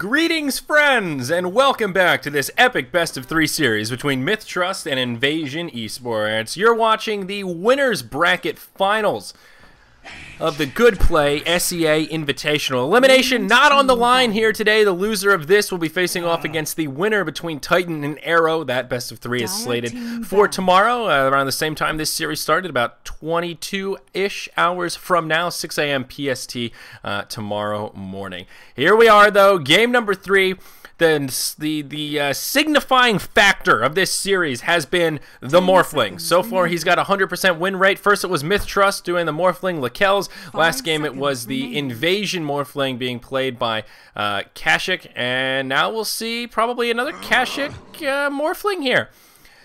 Greetings, friends, and welcome back to this epic best-of-3 series between MiTH Trust and Invasion Esports. You're watching the Winners Bracket Finals of the Good Play SEA Invitational. Elimination not on the line here today. The loser of this will be facing off against the winner between Titan and Arrow. That best-of-3 is slated for tomorrow, around the same time this series started, about 22-ish hours from now, 6 a.m. PST tomorrow morning. Here we are, though, game number 3. The signifying factor of this series has been the Morphling. So far, he's got a 100% win rate. First, it was MiTH Trust doing the Morphling Lakels. Last game, it was the Invasion Morphling being played by Kashik. And now we'll see probably another Kashik Morphling here.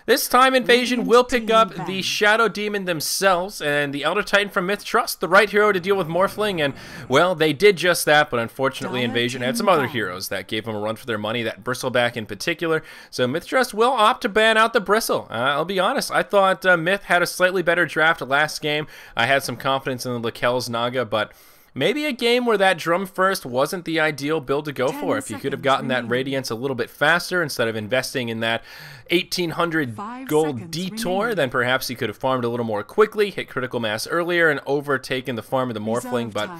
This time, Invasion will pick up the Shadow Demon themselves and the Elder Titan from MiTH Trust, the right hero to deal with Morphling, and, well, they did just that, but unfortunately Invasion had some other heroes that gave them a run for their money, that Bristleback in particular, so MiTH Trust will opt to ban out the Bristle. I'll be honest, I thought MiTH had a slightly better draft last game. I had some confidence in the Lakels Naga, but maybe a game where that Drum First wasn't the ideal build to go for. If you could have gotten that Radiance a little bit faster instead of investing in that 1,800 gold detour, then perhaps you could have farmed a little more quickly, hit critical mass earlier, and overtaken the farm of the Morphling. But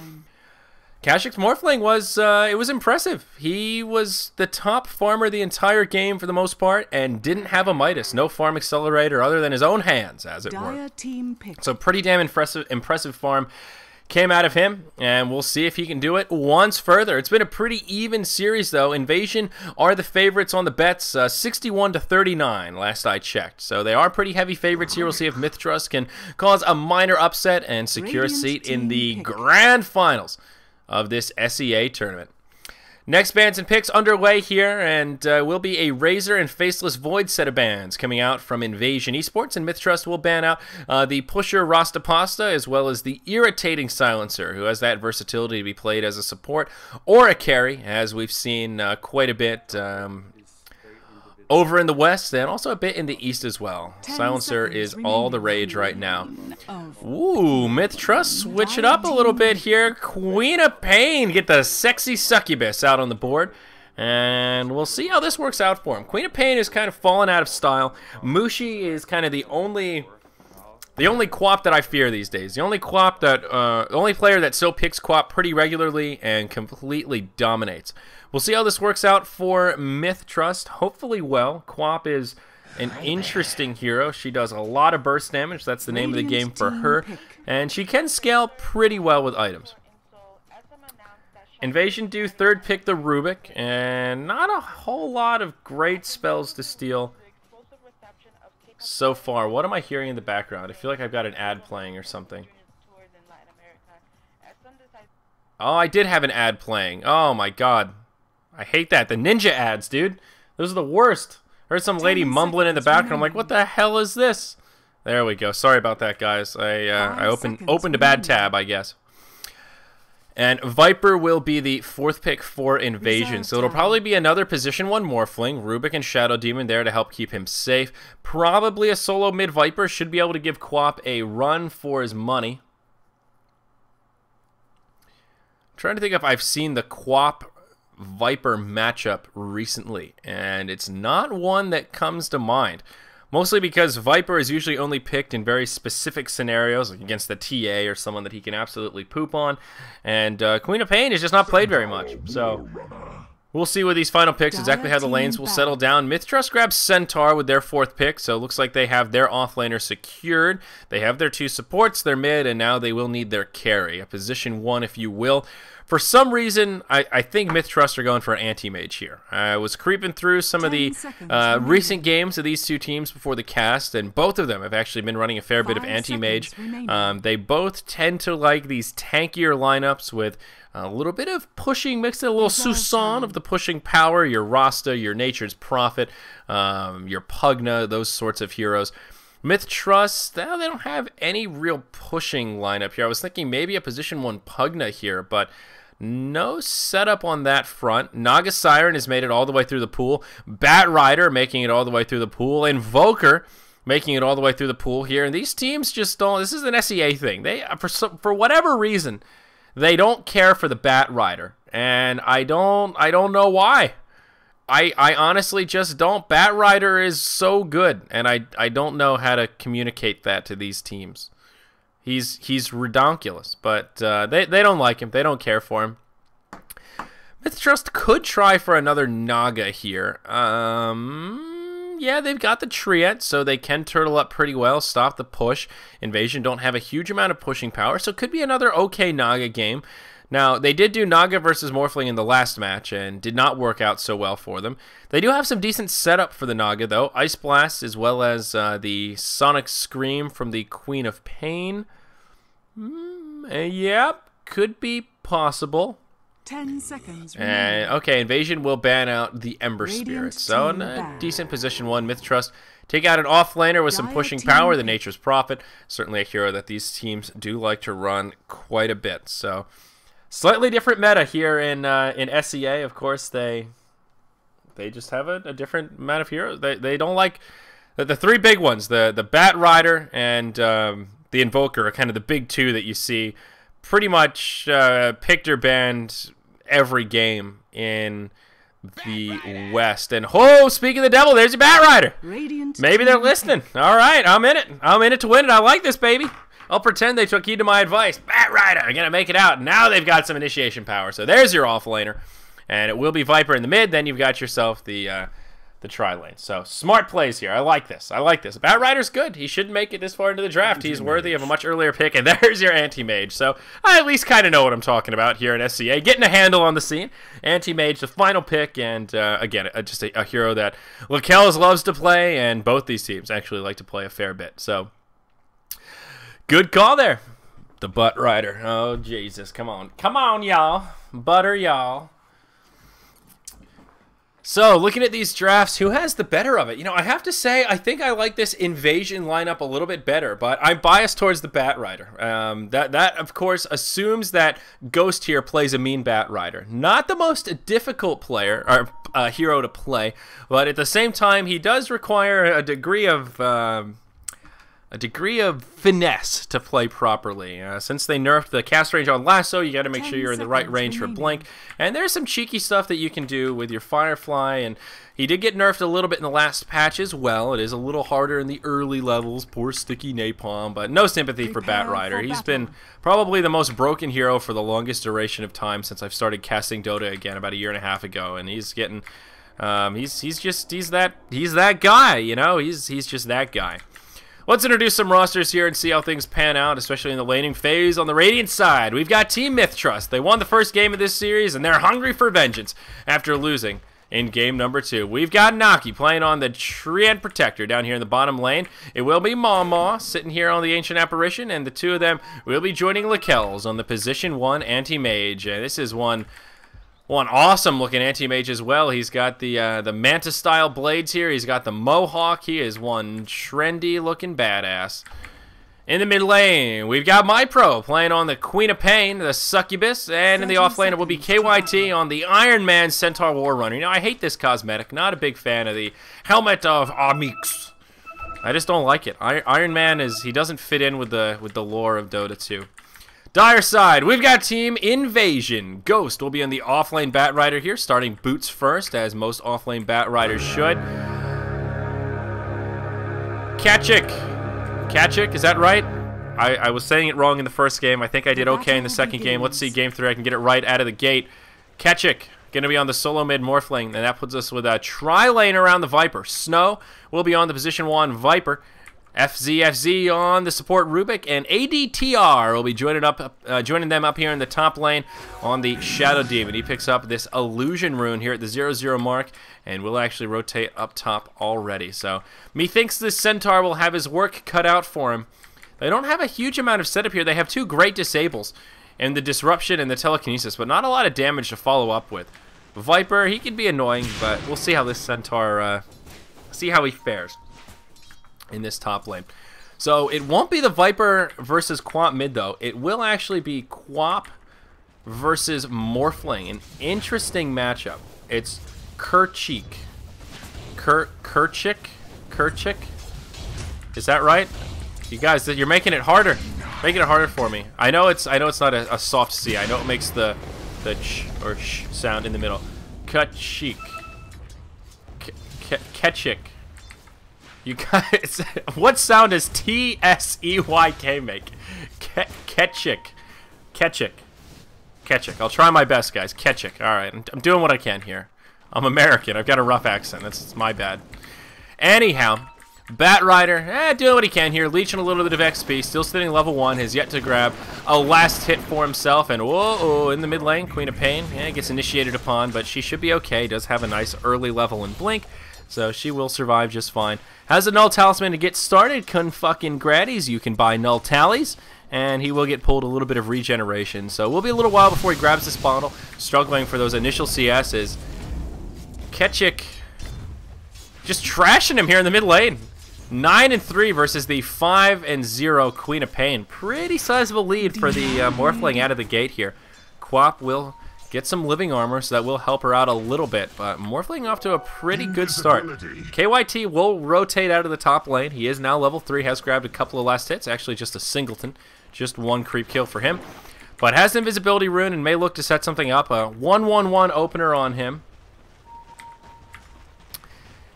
Kashik's Morphling was, it was impressive. He was the top farmer the entire game for the most part, and didn't have a MiTH. No farm accelerator other than his own hands, as it were. So pretty damn impressive farm came out of him, and we'll see if he can do it once further. It's been a pretty even series, though. Invasion are the favorites on the bets, 61 to 39 last I checked. So they are pretty heavy favorites here. We'll see if MiTH Trust can cause a minor upset and secure a seat in the grand finals of this SEA tournament. Next bans and picks underway here, and will be a Razor and Faceless Void set of bans coming out from Invasion Esports, and MiTH Trust will ban out the Pusher Rastapasta, as well as the Irritating Silencer, who has that versatility to be played as a support or a carry, as we've seen quite a bit over in the West, and also a bit in the East as well. Silencer is all the rage right now. Ooh, MiTH Trust switch it up a little bit here. Queen of Pain, get the sexy succubus out on the board. And we'll see how this works out for him. Queen of Pain is kind of fallen out of style. Mushi is kind of the only Quap that I fear these days. The only Quap that, the only player that still picks Quap pretty regularly and completely dominates. We'll see how this works out for MiTH Trust. Hopefully well. Quap is an interesting hero. She does a lot of burst damage. That's the name of the game for her. And she can scale pretty well with items. Invasion do third pick the Rubik, and not a whole lot of great spells to steal so far. What am I hearing in the background? I feel like I've got an ad playing or something. Oh, I did have an ad playing. Oh my god. I hate that. The ninja ads, dude. Those are the worst. I heard some lady mumbling in the background. I'm like, what the hell is this? There we go. Sorry about that, guys. I opened a bad tab, I guess. And Viper will be the fourth pick for Invasion. So it'll probably be another position 1 Morphling. Rubik and Shadow Demon there to help keep him safe. Probably a solo mid Viper. Should be able to give Quap a run for his money. I'm trying to think if I've seen the Quap Viper matchup recently, and it's not one that comes to mind. Mostly because Viper is usually only picked in very specific scenarios, like against the TA or someone that he can absolutely poop on. And Queen of Pain is just not played very much. So we'll see with these final picks exactly how the lanes will settle down. MiTH Trust grabs Centaur with their 4th pick, so it looks like they have their offlaner secured. They have their 2 supports, their mid, and now they will need their carry. A position 1, if you will. For some reason, I think MiTH Trust are going for an Anti-Mage here. I was creeping through some of the recent games of these two teams before the cast, and both of them have actually been running a fair bit of Anti-Mage. They both tend to like these tankier lineups with a little bit of pushing mixed in, a little Susan of the pushing power, your Rasta, your Nature's Prophet, your Pugna, those sorts of heroes. MiTH Trust, they don't have any real pushing lineup here. I was thinking maybe a position 1 Pugna here, but no setup on that front. Naga Siren has made it all the way through the pool. Bat Rider making it all the way through the pool. Invoker making it all the way through the pool here. And these teams just don't... This is an SEA thing. They, for whatever reason, they don't care for the Bat Rider. and I don't know why. I honestly just don't. Bat Rider is so good, and I don't know how to communicate that to these teams. He's redonkulous, but they don't like him. They don't care for him. MiTH Trust could try for another Naga here. Yeah, they've got the Triet, so they can turtle up pretty well, stop the push. Invasion don't have a huge amount of pushing power, so it could be another okay Naga game. Now, they did do Naga versus Morphling in the last match, and did not work out so well for them. They do have some decent setup for the Naga, though. Ice Blast, as well as the Sonic Scream from the Queen of Pain. Yep, could be possible. 10 seconds remaining. Okay, Invasion will ban out the Ember Spirit. So, in a decent position one. MiTH Trust take out an offlaner with some pushing power. The Nature's Prophet. Certainly a hero that these teams do like to run quite a bit. So, slightly different meta here in SEA. Of course, they just have a different amount of heroes. They don't like the three big ones. The Bat Rider and the Invoker are kind of the big two that you see pretty much picked or banned every game in the West. And speaking of the devil, there's your Bat Rider. Maybe they're listening. All right, I'm in it. I'm in it to win it. I like this, baby. I'll pretend they took heed to my advice. Bat Rider, I'm gonna make it out. Now they've got some initiation power. So there's your offlaner, and it will be Viper in the mid. Then you've got yourself the tri-lane. So smart plays here. I like this. I like this. Bat Rider's good. He shouldn't make it this far into the draft. He's worthy of a much earlier pick. And there's your Anti-Mage. So I at least kind of know what I'm talking about here in SCA. Getting a handle on the scene. Anti-Mage, the final pick. And again, just a hero that Lakells loves to play. And both these teams actually like to play a fair bit. So good call there. The Butt Rider. Oh, Jesus. Come on. Come on, y'all. Butter, y'all. So, looking at these drafts, who has the better of it? You know, I have to say, I think I like this Invasion lineup a little bit better, but I'm biased towards the Bat Rider. That, of course, assumes that Ghost here plays a mean Bat Rider. Not the most difficult player, or hero to play, but at the same time, he does require a degree of finesse to play properly. Since they nerfed the cast range on Lasso, you got to make sure you're in the right range for Blink. And there's some cheeky stuff that you can do with your Firefly, and he did get nerfed a little bit in the last patch as well. It is a little harder in the early levels. Poor Sticky Napalm, but no sympathy for Bat Rider. He's been probably the most broken hero for the longest duration of time since I've started casting Dota again about a year and a half ago, and he's getting he's that guy, you know? He's just that guy. Let's introduce some rosters here and see how things pan out, especially in the laning phase. On the Radiant side, we've got Team MiTH Trust. They won the first game of this series, and they're hungry for vengeance after losing in game number 2. We've got Naki playing on the Treant Protector down here in the bottom lane. It will be Mawmaw sitting here on the Ancient Apparition, and the two of them will be joining Lakells on the position 1 Anti-Mage. This is one awesome looking Anti-Mage as well. He's got the Manta style blades here. He's got the Mohawk. He is one trendy looking badass. In the mid lane, we've got MyPro playing on the Queen of Pain, the Succubus, and in the off lane it will be KYT on the Iron Man Centaur Warrunner. You know, I hate this cosmetic. Not a big fan of the Helmet of Amix. I just don't like it. Iron Man he doesn't fit in with the lore of Dota 2. Dire side, we've got Team Invasion. Ghost will be on the offlane Bat Rider here, starting boots first, as most offlane Bat Riders should. Kachik, is that right? I was saying it wrong in the first game. I think I did okay in the second game. Let's see game 3. I can get it right out of the gate. Kachik going to be on the solo mid Morphling, and that puts us with a tri-lane around the Viper. Snow will be on the position 1 Viper. FZFZ on the support Rubik, and ADTR will be joining them up here in the top lane on the Shadow Demon. He picks up this Illusion Rune here at the 0-0 mark, and will actually rotate up top already. So, methinks this Centaur will have his work cut out for him. They don't have a huge amount of setup here. They have 2 great disables, and the Disruption and the Telekinesis, but not a lot of damage to follow up with. Viper, he can be annoying, but we'll see how this Centaur, see how he fares in this top lane. So it won't be the Viper versus Quap mid though. It will actually be Quap versus Morphling. An interesting matchup. It's Kerchik. Kerchik? Is that right? You guys, you're making it harder. Making it harder for me. I know it's not a soft C. I know it makes the the ch or sh sound in the middle. Kachik. Ketchik. You guys, what sound does T-S-E-Y-K make? Ketchik. Ketchik. Ketchik. I'll try my best, guys. Ketchik. All right, I'm doing what I can here. I'm American. I've got a rough accent. That's my bad. Anyhow, Bat Rider, doing what he can here, leeching a little bit of XP, still sitting level 1, has yet to grab a last hit for himself, and whoa, in the mid lane, Queen of Pain, gets initiated upon, but she should be okay, does have a nice early level in Blink, so she will survive just fine. Has a Null Talisman to get started, Con-fucking-gratties, you can buy Null Tallies, and he will get pulled a little bit of regeneration, so it will be a little while before he grabs this bottle, struggling for those initial CSs. Ketchik just trashing him here in the mid lane. 9-3 versus the 5-0 Queen of Pain. Pretty sizable lead for the Morphling out of the gate here. Quap will get some living armor, so that will help her out a little bit. But Morphling off to a pretty good start. KYT will rotate out of the top lane. He is now level 3, has grabbed a couple of last hits. Actually, just a singleton. Just one creep kill for him. But has an invisibility rune and may look to set something up. A 1-1-1 opener on him.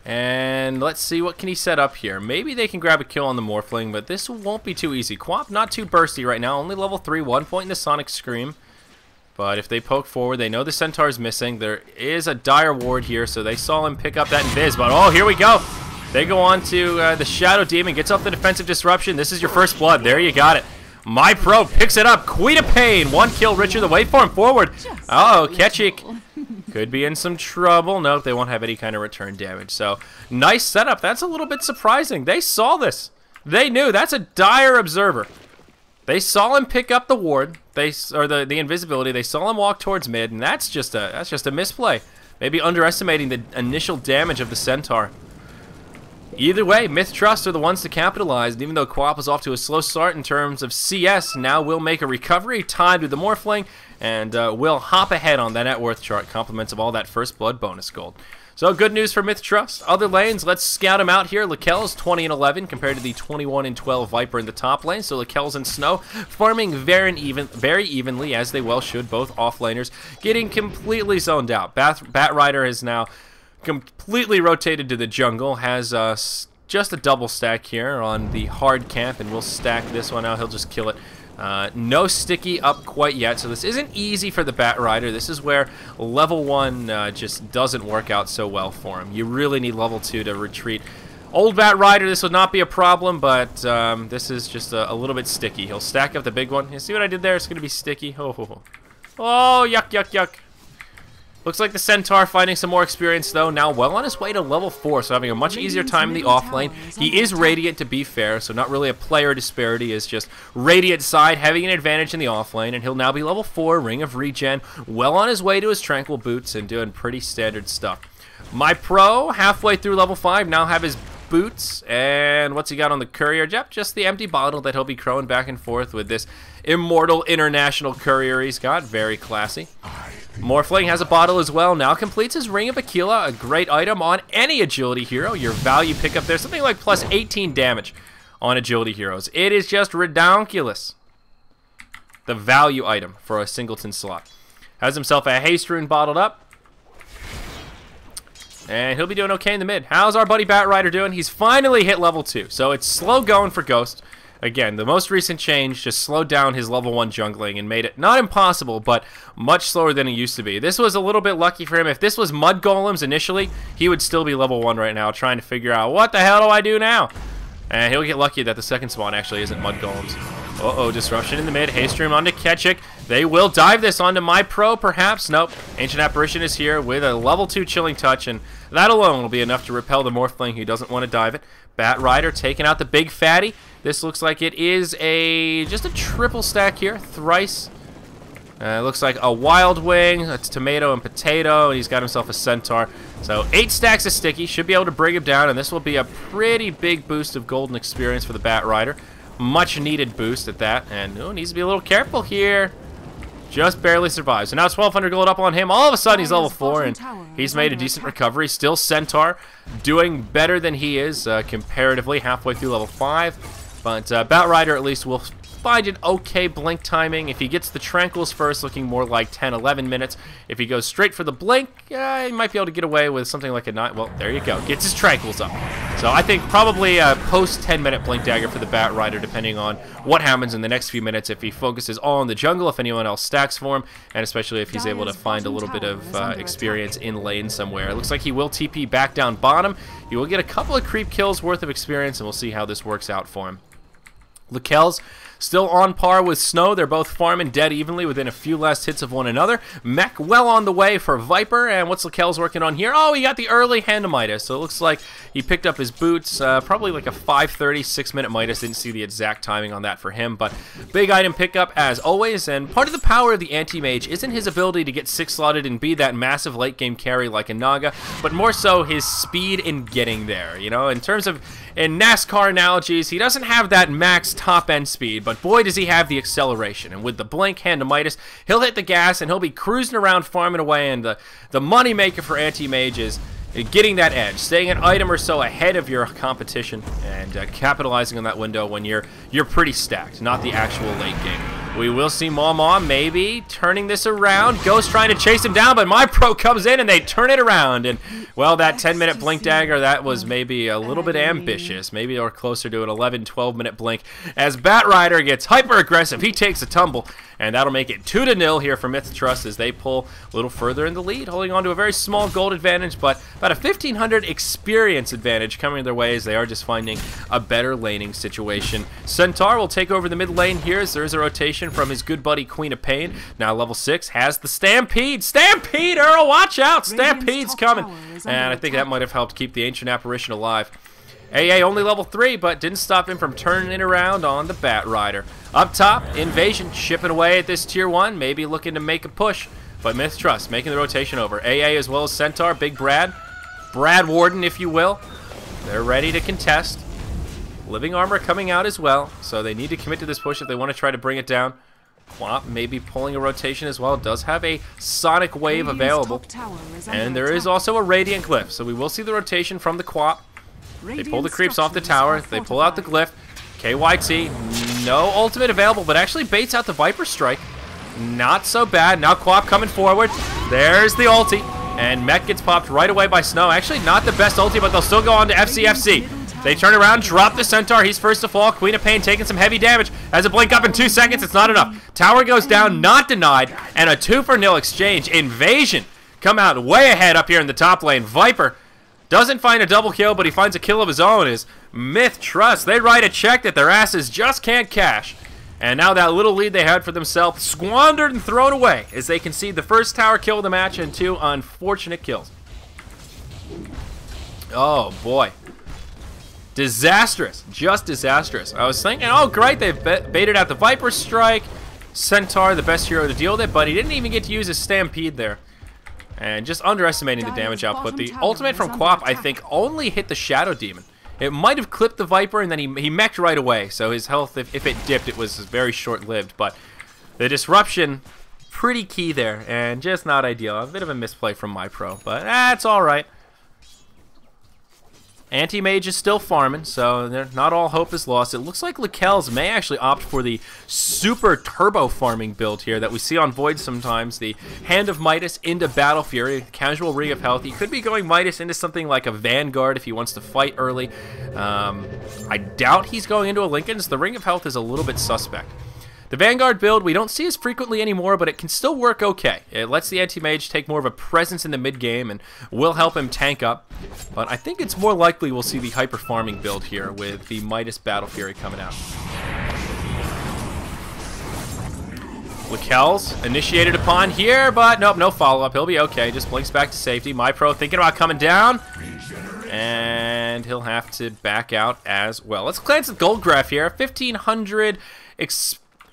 And let's see, what can he set up here? Maybe they can grab a kill on the Morphling, but this won't be too easy. Quap not too bursty right now, only level 3, 1 point in the Sonic Scream. But if they poke forward, they know the Centaur's missing. There is a Dire Ward here, so they saw him pick up that Invis. But oh, here we go. They go on to the Shadow Demon, gets off the defensive disruption. This is your first blood. There you got it. MiPro picks it up. Queen of Pain. 1 kill, Richard. The waveform forward. Uh-oh, Ketchik could be in some trouble. Nope, they won't have any kind of return damage. So, nice setup. That's a little bit surprising. They saw this. They knew. That's a dire observer. They saw him pick up the ward, the invisibility. They saw him walk towards mid, and that's just a misplay. Maybe underestimating the initial damage of the Centaur. Either way, MiTH Trust are the ones to capitalize, and even though Quap was off to a slow start in terms of CS, now will make a recovery tied with the Morphling, and will hop ahead on the net worth chart, compliments of all that first blood bonus gold. So good news for MiTH Trust. Other lanes, let's scout them out here. Lakel's 20-11 compared to the 21-12 Viper in the top lane. So Lakel's and Snow farming very evenly, as they well should, both offlaners, getting completely zoned out. Bat Rider is now completely rotated to the jungle, has just a double stack here on the hard camp, and we'll stack this one out. He'll just kill it. No sticky up quite yet, so this isn't easy for the Bat Rider. This is where level 1 just doesn't work out so well for him. You really need level 2 to retreat. Old Bat Rider, this would not be a problem, but this is just a little bit sticky. He'll stack up the big one. You see what I did there? It's going to be sticky. Oh, yuck, yuck, yuck. Looks like the Centaur finding some more experience, though. Now well on his way to level 4, so having a much easier time in the off lane. He is Radiant, to be fair, so not really a player disparity. Is just Radiant side having an advantage in the off lane, and he'll now be level 4, Ring of Regen, well on his way to his Tranquil Boots, and doing pretty standard stuff. MiPro, halfway through level 5, now have his boots, and what's he got on the courier? Yep, just the empty bottle that he'll be crowing back and forth with this immortal international courier he's got. Very classy. Morphling has a bottle as well. Now completes his Ring of Aquila, a great item on any agility hero. Your value pickup there, something like plus 18 damage on agility heroes. It is just redonkulous. The value item for a singleton slot. Has himself a haste rune bottled up. And he'll be doing okay in the mid. How's our buddy Bat Rider doing? He's finally hit level 2. So it's slow going for Ghost. Again, the most recent change just slowed down his level 1 jungling and made it not impossible, but much slower than it used to be. This was a little bit lucky for him. If this was Mud Golems initially, he would still be level 1 right now, trying to figure out, what the hell do I do now? And he'll get lucky that the second spawn actually isn't Mud Golems. Uh-oh, disruption in the mid. Haste Room onto Ketchik. They will dive this onto MiPro, perhaps. Nope. Ancient Apparition is here with a level 2 Chilling Touch, and that alone will be enough to repel the Morphling who doesn't want to dive it. Bat Rider taking out the big fatty. This looks like it is just a triple stack here. Thrice. Looks like a Wild Wing, a tomato and potato, and he's got himself a Centaur. So 8 stacks of sticky. Should be able to bring him down, and this will be a pretty big boost of golden experience for the Bat Rider. Much needed boost at that, and needs to be a little careful here. Just barely survives. So now 1,200 gold up on him. All of a sudden he's level 4, and he's made a decent recovery. Still Centaur doing better than he is comparatively, halfway through level 5. But Bat Rider at least will find an okay blink timing. If he gets the Tranquils first, looking more like 10, 11 minutes. If he goes straight for the blink, he might be able to get away with something like a 9. Well, there you go. Gets his Tranquils up. So I think probably a post 10-minute blink dagger for the Bat Rider, depending on what happens in the next few minutes. If he focuses all on the jungle, if anyone else stacks for him, and especially if he's able to find a little bit of experience in lane somewhere. It looks like he will TP back down bottom. He will get a couple of creep kills worth of experience, and we'll see how this works out for him. Lakel's still on par with Snow. They're both farming dead evenly within a few last hits of one another. Mech well on the way for Viper. And what's Lakel's working on here? Oh, he got the early hand of MiTH. So it looks like he picked up his boots. Probably like a 5:30, 6-minute MiTH. Didn't see the exact timing on that for him. But big item pickup as always. And part of the power of the Anti-Mage isn't his ability to get 6-slotted and be that massive late game carry like a Naga, but more so his speed in getting there. You know, in terms of in NASCAR analogies, he doesn't have that max top-end speed, but boy does he have the acceleration. And with the blink hand of MiTH, he'll hit the gas and he'll be cruising around farming away, and the money maker for Anti-Mage is getting that edge, staying an item or so ahead of your competition, and capitalizing on that window when you're pretty stacked, not the actual late game. We will see Mama maybe turning this around. Ghost trying to chase him down, but MyPro comes in and they turn it around. And, well, that 10-minute blink dagger, that was maybe a little bit ambitious. Maybe or closer to an 11, 12-minute blink. As Bat Rider gets hyper-aggressive, he takes a tumble. And that'll make it 2-0 here for MiTH Trust as they pull a little further in the lead, holding on to a very small gold advantage, but about a 1,500 experience advantage coming their way as they are just finding a better laning situation. Centaur will take over the mid lane here as there is a rotation from his good buddy Queen of Pain. Now level 6 has the Stampede. Stampede, Earl, watch out! Stampede's coming. And I think that might have helped keep the Ancient Apparition alive. AA only level 3, but didn't stop him from turning it around on the Bat Rider. Up top, Invasion chipping away at this tier 1, maybe looking to make a push. But MiTH Trust making the rotation over. AA as well as Centaur, Big Brad Warden, if you will. They're ready to contest. Living Armor coming out as well, so they need to commit to this push if they want to try to bring it down. Quap maybe pulling a rotation as well. Does have a Sonic Wave available. And there is also a Radiant Glyph, so we will see the rotation from the Quap. They pull the creeps off the tower. They pull out the glyph. KYT, no ultimate available, but actually baits out the Viper Strike. Not so bad. Now Quap coming forward. There's the ulti. And Mech gets popped right away by Snow. Actually, not the best ulti, but they'll still go on to FCFC. They turn around, drop the Centaur. He's first to fall. Queen of Pain taking some heavy damage. Has a blink up in 2 seconds. It's not enough. Tower goes down, not denied. And a 2-for-0 exchange. Invasion come out way ahead up here in the top lane. Viper doesn't find a double kill, but he finds a kill of his own. Is MiTH Trust. They write a check that their asses just can't cash. And now that little lead they had for themselves squandered and thrown away as they concede the first tower kill of the match and 2 unfortunate kills. Oh, boy. Disastrous. Just disastrous. I was thinking, oh, great, they've baited out the Viper Strike. Centaur, the best hero to deal with it, but he didn't even get to use his Stampede there. And just underestimating the damage output. The ultimate from Quap, I think, only hit the Shadow Demon. It might have clipped the Viper, and then he mech'd right away. So his health, if it dipped, it was very short-lived. But the disruption, pretty key there, and just not ideal. A bit of a misplay from MyPro, but that's all right. Anti-Mage is still farming, so not all hope is lost. It looks like Lakel's may actually opt for the super turbo farming build here that we see on Void sometimes. The Hand of MiTH into Battle Fury, casual Ring of Health. He could be going MiTH into something like a Vanguard if he wants to fight early. I doubt he's going into a Linken's. The Ring of Health is a little bit suspect. The Vanguard build we don't see as frequently anymore, but it can still work okay. It lets the Anti-Mage take more of a presence in the mid-game and will help him tank up. But I think it's more likely we'll see the hyper-farming build here with the MiTH Battle Fury coming out. Lakel's initiated upon here, but nope, no follow-up. He'll be okay. Just blinks back to safety. MyPro thinking about coming down. And he'll have to back out as well. Let's glance at Gold Graph here. 1,500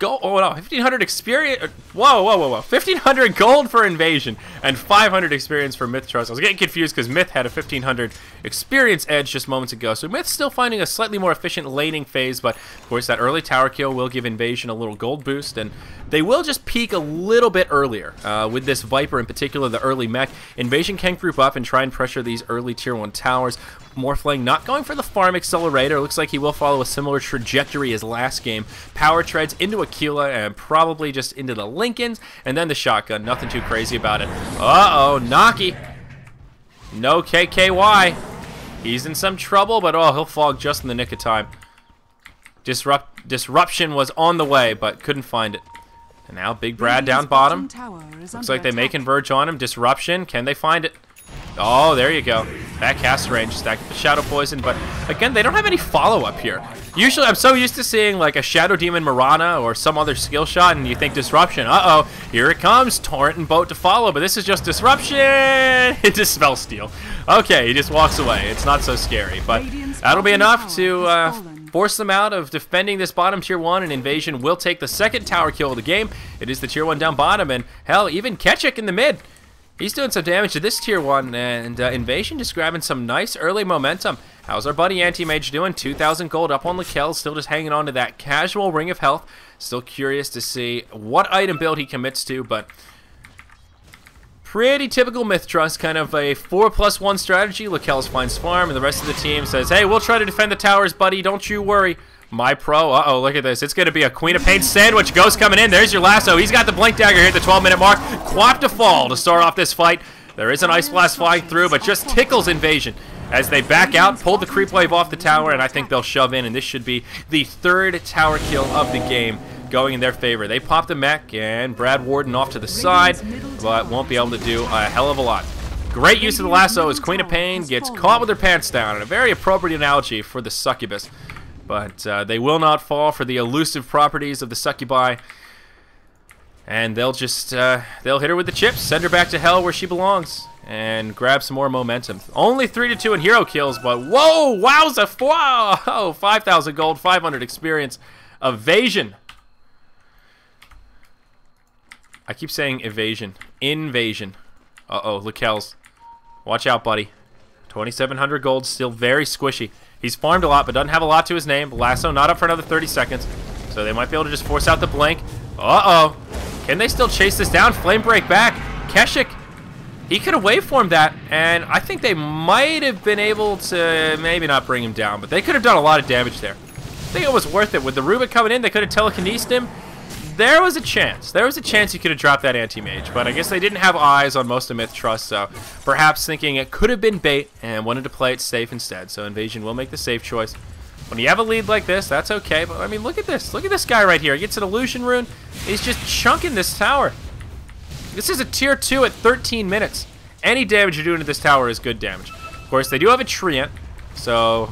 gold. Oh no, 1,500 experience. Whoa, whoa, whoa, whoa. 1,500 gold for Invasion and 500 experience for MiTH Trust. I was getting confused because MiTH had a 1,500 experience edge just moments ago. So MiTH's still finding a slightly more efficient laning phase, but of course that early tower kill will give Invasion a little gold boost, and they will just peak a little bit earlier. With this Viper in particular, the early mech, Invasion can group up and try and pressure these early tier 1 towers. Morphling not going for the farm accelerator. Looks like he will follow a similar trajectory as last game. Power treads into Aquila and probably just into the Lincolns, and then the shotgun. Nothing too crazy about it. Uh-oh, Naki. No KKY. He's in some trouble, but oh, he'll fog just in the nick of time. Disruption was on the way, but couldn't find it. And now Big Brad down bottom. Looks like they may converge on him. Disruption. Can they find it? Oh, there you go. That cast range stacked with Shadow Poison, but again, they don't have any follow-up here. Usually, I'm so used to seeing like a Shadow Demon Mirana or some other skill shot, and you think Disruption. Uh-oh, here it comes. Torrent and Boat to follow, but this is just Disruption into Spell Steal. Okay, he just walks away. It's not so scary, but that'll be enough to force them out of defending this bottom tier 1, and Invasion will take the second tower kill of the game. It is the tier 1 down bottom, and hell, even Ketchik in the mid. He's doing some damage to this tier 1, and Invasion just grabbing some nice early momentum. How's our buddy Anti-Mage doing? 2,000 gold up on Lakel, still just hanging on to that casual Ring of Health. Still curious to see what item build he commits to, but pretty typical MiTH Trust, kind of a 4+1 strategy. Lakel's finds farm, and the rest of the team says, hey, we'll try to defend the towers, buddy, don't you worry. My pro, uh-oh, look at this. It's going to be a Queen of Pain sandwich. Ghost coming in. There's your lasso. He's got the Blink Dagger here at the 12-minute mark. Quap to fall to start off this fight. There is an Ice Blast flying through, but just tickles Invasion as they back out, pull the creep wave off the tower, and I think they'll shove in, and this should be the third tower kill of the game going in their favor. They pop the mech, and Brad Warden off to the side, but won't be able to do a hell of a lot. Great use of the lasso as Queen of Pain gets caught with her pants down, and a very appropriate analogy for the succubus. But they will not fall for the elusive properties of the succubi. And they'll just, they'll hit her with the chips, send her back to hell where she belongs, and grab some more momentum. Only 3-2 in hero kills, but whoa, wowza, whoa, 5,000 gold, 500 experience. Evasion. I keep saying evasion. Invasion. Uh-oh, Lakel's. Watch out, buddy. 2,700 gold, still very squishy. He's farmed a lot, but doesn't have a lot to his name. Lasso not up for another 30 seconds, so they might be able to just force out the blink. Uh-oh. Can they still chase this down? Flame break back. Keshik, he could have waveformed that, and I think they might have been able to maybe not bring him down, but they could have done a lot of damage there. I think it was worth it. With the Rubik coming in, they could have telekinesed him. There was a chance. There was a chance you could have dropped that Anti-Mage, but I guess they didn't have eyes on most of MiTH Trust, so perhaps thinking it could have been bait and wanted to play it safe instead. So Invasion will make the safe choice. When you have a lead like this, that's okay, but I mean, look at this. Look at this guy right here. He gets an Illusion Rune. He's just chunking this tower. This is a tier 2 at 13 minutes. Any damage you're doing to this tower is good damage. Of course, they do have a Treant, so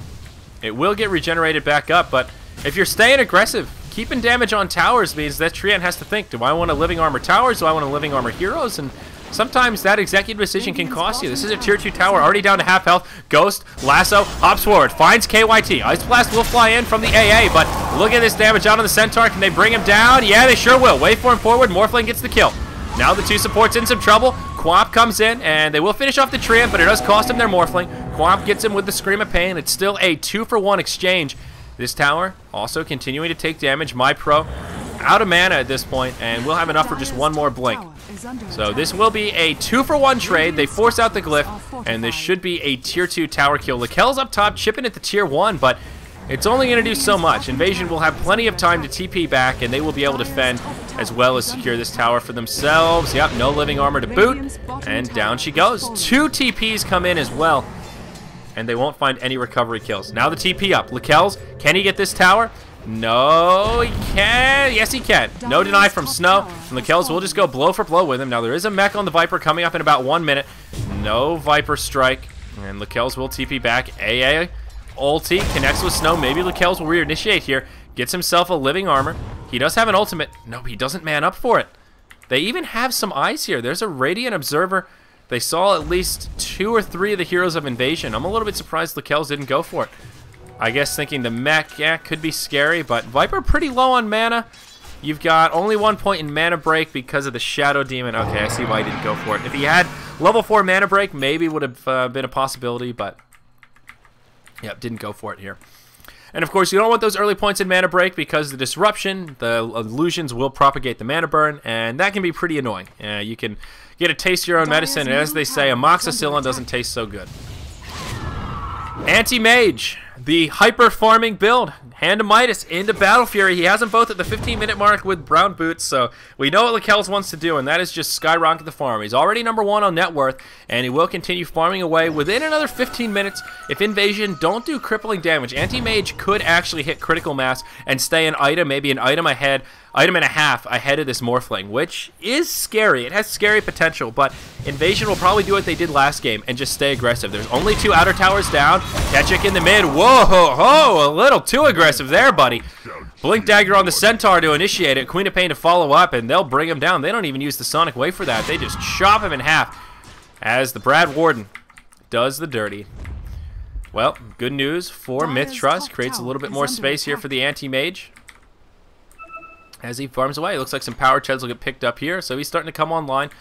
it will get regenerated back up, but if you're staying aggressive, keeping damage on towers means that Treant has to think, do I want to living armor towers? Do I want to living armor heroes? And sometimes that executive decision can cost you. This is a tier 2 tower, already down to half health. Ghost, lasso, hops forward, finds KYT. Ice Blast will fly in from the AA, but look at this damage out on the Centaur. Can they bring him down? Yeah, they sure will. Waveform forward, Morphling gets the kill. Now the two supports in some trouble. Quap comes in, and they will finish off the Treant, but it does cost him their Morphling. Quap gets him with the Scream of Pain. It's still a 2-for-1 exchange. This tower also continuing to take damage. My pro out of mana at this point, and we'll have enough for just one more blink. So this will be a 2-for-1 trade. They force out the glyph, and this should be a tier 2 tower kill. Lakel's up top, chipping at the tier 1, but it's only going to do so much. Invasion will have plenty of time to TP back, and they will be able to defend as well as secure this tower for themselves. Yep, no living armor to boot, and down she goes. 2 TPs come in as well, and they won't find any recovery kills. Now the TP up. Lakel's, can he get this tower? No, he can. Yes, he can. No deny from Snow. And Lakel's will just go blow for blow with him. Now there is a mech on the Viper coming up in about 1 minute. No Viper strike. And Lakel's will TP back. AA ulti connects with Snow. Maybe Lakel's will reinitiate here. Gets himself a living armor. He does have an ultimate. No, he doesn't man up for it. They even have some eyes here. There's a Radiant Observer. They saw at least 2 or 3 of the heroes of Invasion. I'm a little bit surprised Lakel's didn't go for it. I guess thinking the mech, yeah, could be scary, but Viper pretty low on mana. You've got only 1 point in mana break because of the Shadow Demon. Okay, I see why he didn't go for it. If he had level 4 mana break, maybe would have been a possibility, but yep, didn't go for it here. And of course, you don't want those early points in mana break because the disruption, the illusions will propagate the mana burn, and that can be pretty annoying. You can get a taste of your own medicine, and as they say, amoxicillin doesn't taste so good. Anti-Mage, the hyper-farming build. Hand to MiTH into Battle Fury. He has them both at the 15-minute mark with brown boots, so we know what Lakelz wants to do, and that is just skyrocket the farm. He's already #1 on net worth, and he will continue farming away within another 15 minutes. If Invasion don't do crippling damage, Anti-Mage could actually hit critical mass and stay an item, maybe an item and a half ahead of this Morphling, which is scary. It has scary potential, but Invasion will probably do what they did last game and just stay aggressive. There's only 2 outer towers down. Ketchik in the mid. Whoa, ho, ho, a little too aggressive there, buddy. Blink Dagger on the Centaur to initiate it. Queen of Pain to follow up, and they'll bring him down. They don't even use the Sonic Wave for that. They just chop him in half as the Brad Warden does the dirty. Well, good news for MiTH Trust. Creates a little bit more space here for the Anti-Mage as he farms away. It looks like some power treads will get picked up here, so he's starting to come online.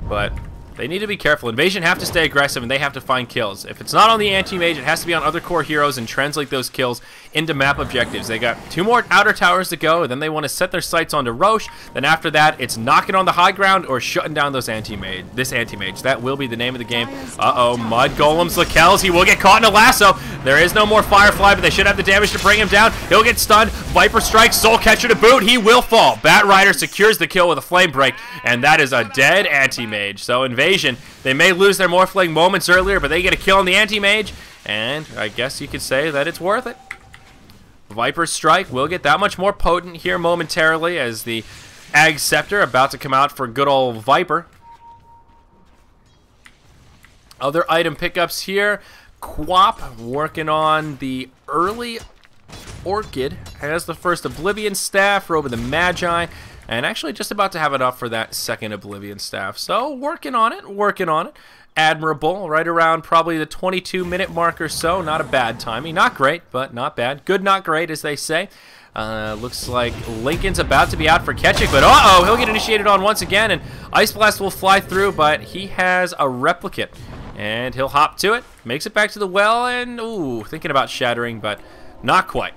But they need to be careful. Invasion have to stay aggressive, and they have to find kills. If it's not on the Anti-Mage, it has to be on other core heroes and translate those kills into map objectives. They got 2 more outer towers to go, and then they want to set their sights onto Rosh. Then after that, it's knocking on the high ground or shutting down those this Anti-Mage. That will be the name of the game. Uh-oh, Mud Golems, Lakelz. He will get caught in a lasso. There is no more Firefly, but they should have the damage to bring him down. He'll get stunned. Viper Strike, Soul Catcher to boot. He will fall. Bat Rider secures the kill with a Flame Break, and that is a dead Anti-Mage. So Invasion, they may lose their Morphling moments earlier, but they get a kill on the Anti-Mage, and I guess you could say that it's worth it. Viper Strike will get that much more potent here momentarily as the Ag Scepter about to come out for good old Viper. Other item pickups here. Quap working on the early Orchid. Has the first Oblivion Staff, Robe of the Magi, and actually just about to have enough for that second Oblivion Staff. So working on it, working on it. Admirable, right around probably the 22-minute mark or so. Not a bad timing. Not great, but not bad. Good, not great, as they say. Looks like Lincoln's about to be out for Ketchik, but uh-oh, he'll get initiated on once again, and Ice Blast will fly through, but he has a Replicate, and he'll hop to it, makes it back to the well, and ooh, thinking about shattering, but not quite.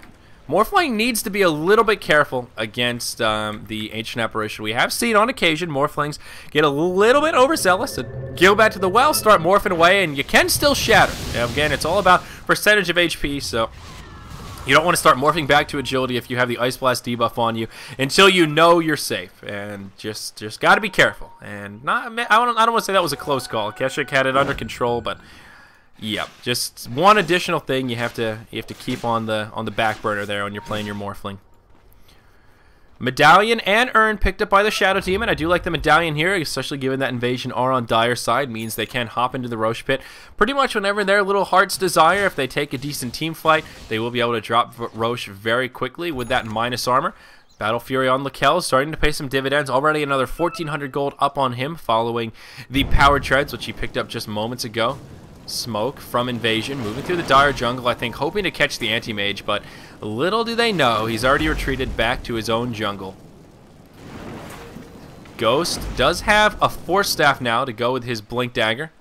Morphling needs to be a little bit careful against the Ancient Apparition. We have seen on occasion Morphlings get a little bit overzealous and go back to the well, start morphing away, and you can still shatter. Now, again, it's all about percentage of HP, so you don't want to start morphing back to agility if you have the Ice Blast debuff on you until you know you're safe. And just got to be careful. And I don't want to say that was a close call. Ketchik had it under control, but yeah, just one additional thing you have to keep on the back burner there when you're playing your Morphling. Medallion and Urn picked up by the Shadow Demon. I do like the Medallion here, especially given that Invasion are on Dire side, means they can hop into the Rosh Pit pretty much whenever their little hearts desire. If they take a decent team fight, they will be able to drop Rosh very quickly with that minus armor. Battle Fury on Lakelz, starting to pay some dividends. Already another 1,400 gold up on him following the Power Treads, which he picked up just moments ago. Smoke from Invasion, moving through the Dire jungle, I think, hoping to catch the Anti-Mage, but little do they know, he's already retreated back to his own jungle. Ghost does have a Force Staff now to go with his Blink Dagger,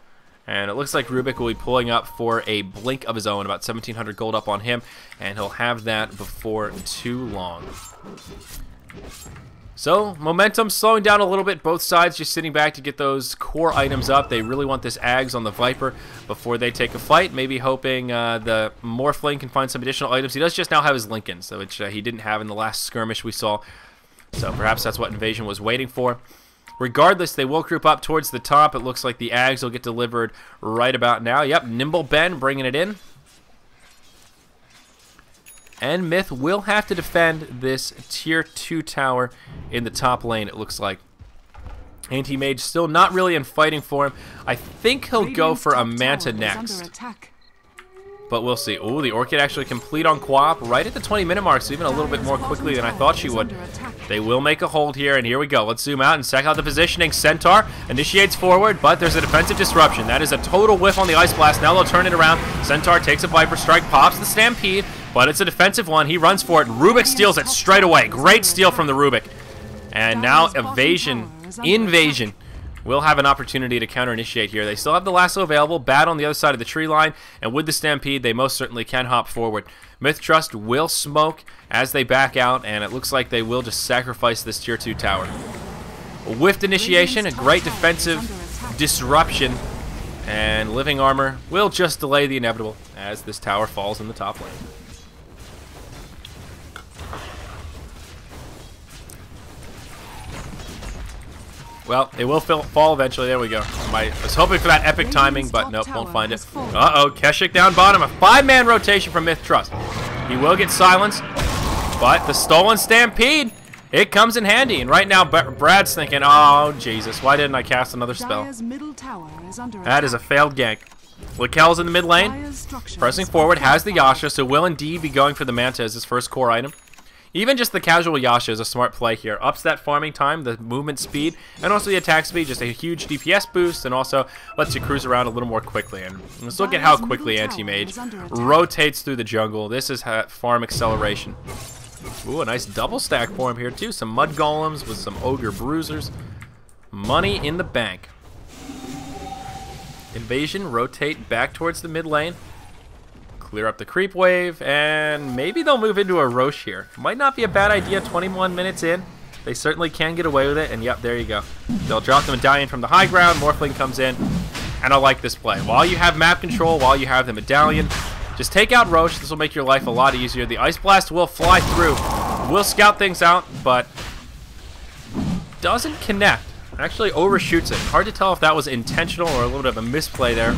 and it looks like Rubik will be pulling up for a Blink of his own, about 1,700 gold up on him, and he'll have that before too long. So, momentum slowing down a little bit. Both sides just sitting back to get those core items up. They really want this Ags on the Viper before they take a fight. Maybe hoping the Morphling can find some additional items. He does just now have his Lincolns, which he didn't have in the last skirmish we saw. So perhaps that's what Invasion was waiting for. Regardless, they will group up towards the top. It looks like the Ags will get delivered right about now. Yep, Nimble Ben bringing it in. And MiTH will have to defend this tier 2 tower in the top lane, it looks like. Anti-Mage still not really in fighting for him. I think he'll go for a Manta next. But we'll see. Ooh, the Orchid actually complete on Quap right at the 20-minute mark, so even a little bit more quickly than I thought she would. They will make a hold here, and here we go. Let's zoom out and check out the positioning. Centaur initiates forward, but there's a defensive disruption. That is a total whiff on the Ice Blast. Now they'll turn it around. Centaur takes a Viper Strike, pops the Stampede. but it's a defensive one. He runs for it. Rubik steals it straight away. Great steal from the Rubik. And now Invasion will have an opportunity to counter-initiate here. They still have the lasso available, bat on the other side of the tree line, and with the Stampede, they most certainly can hop forward. MiTH Trust will smoke as they back out, and it looks like they will just sacrifice this Tier 2 tower. A whiffed initiation, a great defensive disruption, and Living Armor will just delay the inevitable as this tower falls in the top lane. Well, it will fall eventually. There we go. I was hoping for that epic timing, but nope, won't find it. Uh-oh, Keshik down bottom. A 5-man rotation from MiTH Trust. He will get silenced, but the stolen Stampede, it comes in handy. And right now, Brad's thinking, oh, Jesus, why didn't I cast another spell? That is a failed gank. Lakel's in the mid lane, pressing forward, has the Yasha, so will indeed be going for the Manta as his first core item. Even just the casual Yasha is a smart play here. Ups that farming time, the movement speed, and also the attack speed, just a huge DPS boost, and also lets you cruise around a little more quickly. And let's look at how quickly Anti-Mage rotates through the jungle. This is farm acceleration. Ooh, a nice double stack for him here too. Some Mud Golems with some Ogre Bruisers. Money in the bank. Invasion, rotate back towards the mid lane. Clear up the creep wave, and maybe they'll move into a Rosh here. Might not be a bad idea 21 minutes in. They certainly can get away with it, and yep, there you go. They'll drop the Medallion from the high ground, Morphling comes in, and I like this play. While you have map control, while you have the Medallion, just take out Rosh. This will make your life a lot easier. The Ice Blast will fly through. Will scout things out, but doesn't connect. Actually overshoots it. Hard to tell if that was intentional or a little bit of a misplay there.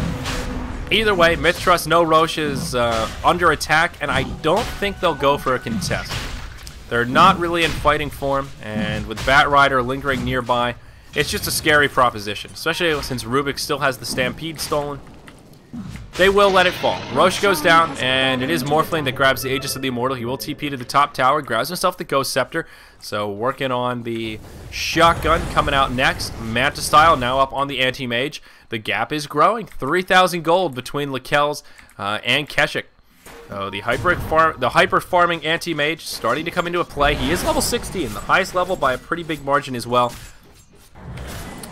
Either way, MiTH Trust, no Rosh is under attack, and I don't think they'll go for a contest. They're not really in fighting form, and with Bat Rider lingering nearby, it's just a scary proposition, especially since Rubik still has the Stampede stolen. They will let it fall. Rosh goes down, and it is Morphling that grabs the Aegis of the Immortal. He will TP to the top tower, grabs himself the Ghost Scepter, so working on the shotgun coming out next. Manta style now up on the Anti-Mage. The gap is growing. 3,000 gold between Lakel's and Keshik. The hyper farming Anti-Mage starting to come into a play. He is level 16, the highest level by a pretty big margin as well.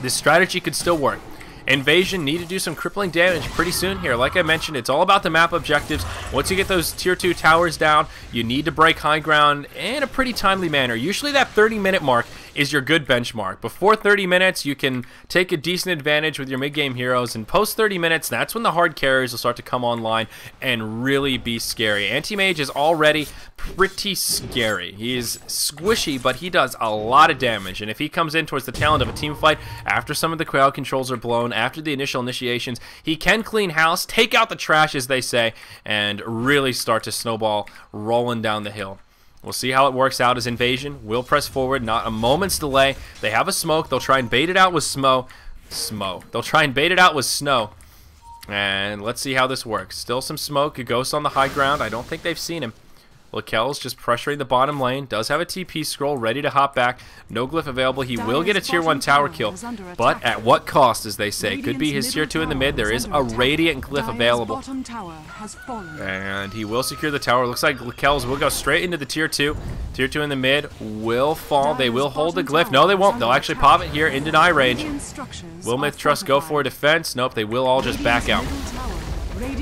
This strategy could still work. Invasion need to do some crippling damage pretty soon here. Like I mentioned, it's all about the map objectives. Once you get those tier 2 towers down, you need to break high ground in a pretty timely manner. Usually that 30-minute mark is your good benchmark. Before 30 minutes, you can take a decent advantage with your mid-game heroes, and post 30 minutes, that's when the hard carries will start to come online and really be scary. Anti-Mage is already pretty scary. He is squishy, but he does a lot of damage, and if he comes in towards the tail end of a team fight, after some of the crowd controls are blown, after the initial initiations, he can clean house, take out the trash, as they say, and really start to snowball rolling down the hill. We'll see how it works out as Invasion will press forward, not a moment's delay. They have a smoke. They'll try and bait it out with They'll try and bait it out with Snow. And let's see how this works. Still some smoke. A Ghost on the high ground. I don't think they've seen him. Lakel's just pressuring the bottom lane. Does have a TP scroll ready to hop back. No glyph available. He will get a tier 1 tower kill. But at what cost, as they say? Could be his tier 2 in the mid. There is a Radiant glyph available. And he will secure the tower. Looks like Lakel's will go straight into the tier 2. Tier 2 in the mid will fall. They will hold the glyph. No, they won't. They'll actually pop it here in deny range. Will MiTH Trust go for a defense? Nope, they will all just back out.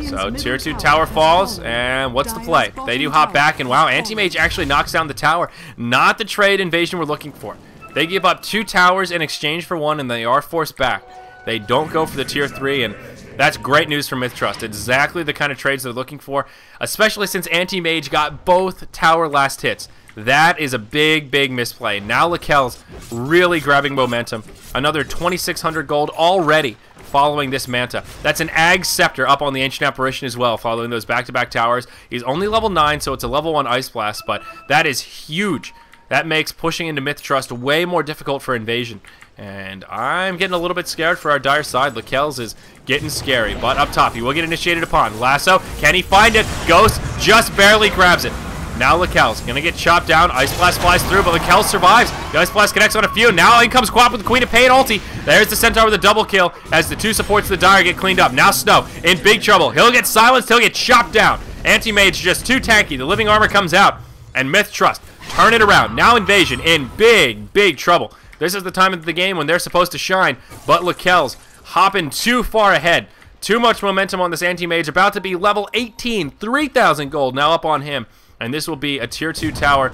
So tier 2 tower falls, and what's the play? They do hop back, and wow, Anti-Mage actually knocks down the tower. Not the trade Invasion we're looking for. They give up 2 towers in exchange for 1, and they are forced back. They don't go for the tier 3, and that's great news for MiTH Trust. Exactly the kind of trades they're looking for, especially since Anti-Mage got both tower last hits. That is a big, big misplay. Now Lakel's really grabbing momentum. Another 2,600 gold already following this Manta. That's an Ag Scepter up on the Ancient Apparition as well, following those back-to-back towers. He's only level 9, so it's a level 1 Ice Blast, but that is huge. That makes pushing into MiTH Trust way more difficult for Invasion. And I'm getting a little bit scared for our dire side. Lakel's is getting scary, but up top, he will get initiated upon. Lasso, can he find it? Ghost just barely grabs it. Now Lakel's going to get chopped down. Ice Blast flies through, but Lakel survives. The Ice Blast connects on a few. Now in comes Quap with the Queen of Pain ulti. There's the Centaur with a double kill as the 2 supports of the Dire get cleaned up. Now Snow in big trouble. He'll get silenced. He'll get chopped down. Anti-Mage just too tanky. The living armor comes out, and MiTH Trust turn it around. Now Invasion in big trouble. This is the time of the game when they're supposed to shine, but Lakel's hopping too far ahead. Too much momentum on this Anti-Mage, about to be level 18, 3,000 gold now up on him. And this will be a tier 2 tower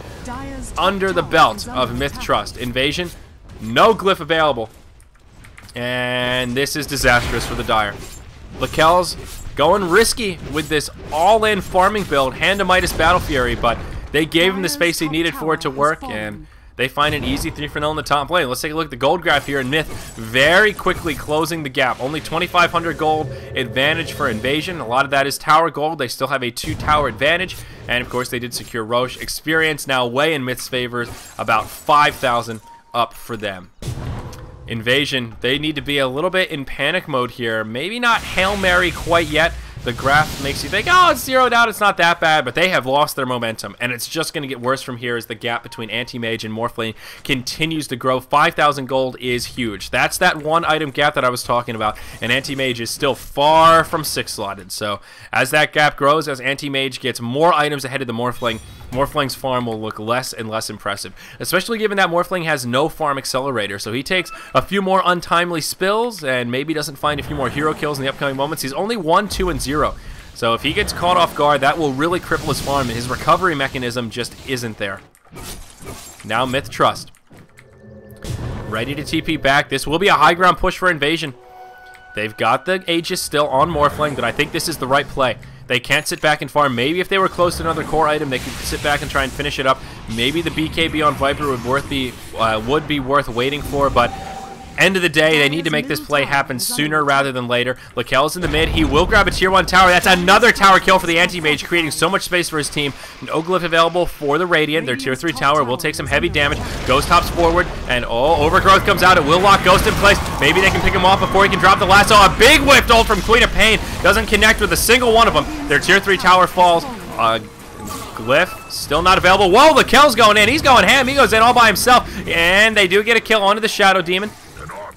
under the belt of MiTH Trust. Invasion, no glyph available. And this is disastrous for the Dire. Lakel's going risky with this all-in farming build, hand to MiTH Battle Fury, but they gave him the space he needed for it to work, and they find an easy 3-0 in the top lane. Let's take a look at the gold graph here, and MiTH very quickly closing the gap. Only 2,500 gold advantage for Invasion. A lot of that is tower gold. They still have a 2-tower advantage, and of course they did secure Rosh. Experience now way in MiTH's favor, about 5,000 up for them. Invasion, they need to be a little bit in panic mode here. Maybe not Hail Mary quite yet. The graph makes you think, oh, it's zeroed out, it's not that bad, but they have lost their momentum, and it's just going to get worse from here as the gap between Anti-Mage and Morphling continues to grow. 5,000 gold is huge. That's that one item gap that I was talking about, and Anti-Mage is still far from 6-slotted. So as that gap grows, as Anti-Mage gets more items ahead of the Morphling, Morphling's farm will look less and less impressive, especially given that Morphling has no farm accelerator, so he takes a few more untimely spills and maybe doesn't find a few more hero kills in the upcoming moments. He's only 1, 2, and 0. So if he gets caught off guard, that will really cripple his farm, and his recovery mechanism just isn't there. Now MiTH Trust ready to TP back. This will be a high ground push for Invasion. They've got the Aegis still on Morphling, but I think this is the right play. They can't sit back and farm. Maybe if they were close to another core item, they could sit back and try and finish it up. Maybe the BKB on Viper would be worth waiting for, but end of the day, they need to make this play happen sooner rather than later. Lakel's in the mid. He will grab a tier 1 tower. That's another tower kill for the Anti-Mage, creating so much space for his team. No glyph available for the Radiant. Their tier 3 tower will take some heavy damage. Ghost hops forward, and Overgrowth comes out. It will lock Ghost in place. Maybe they can pick him off before he can drop the lasso. A big whipped ult from Queen of Pain. Doesn't connect with a single one of them. Their tier 3 tower falls. Glyph still not available. Whoa, Lakel's going in. He's going ham. He goes in all by himself. And they do get a kill onto the Shadow Demon.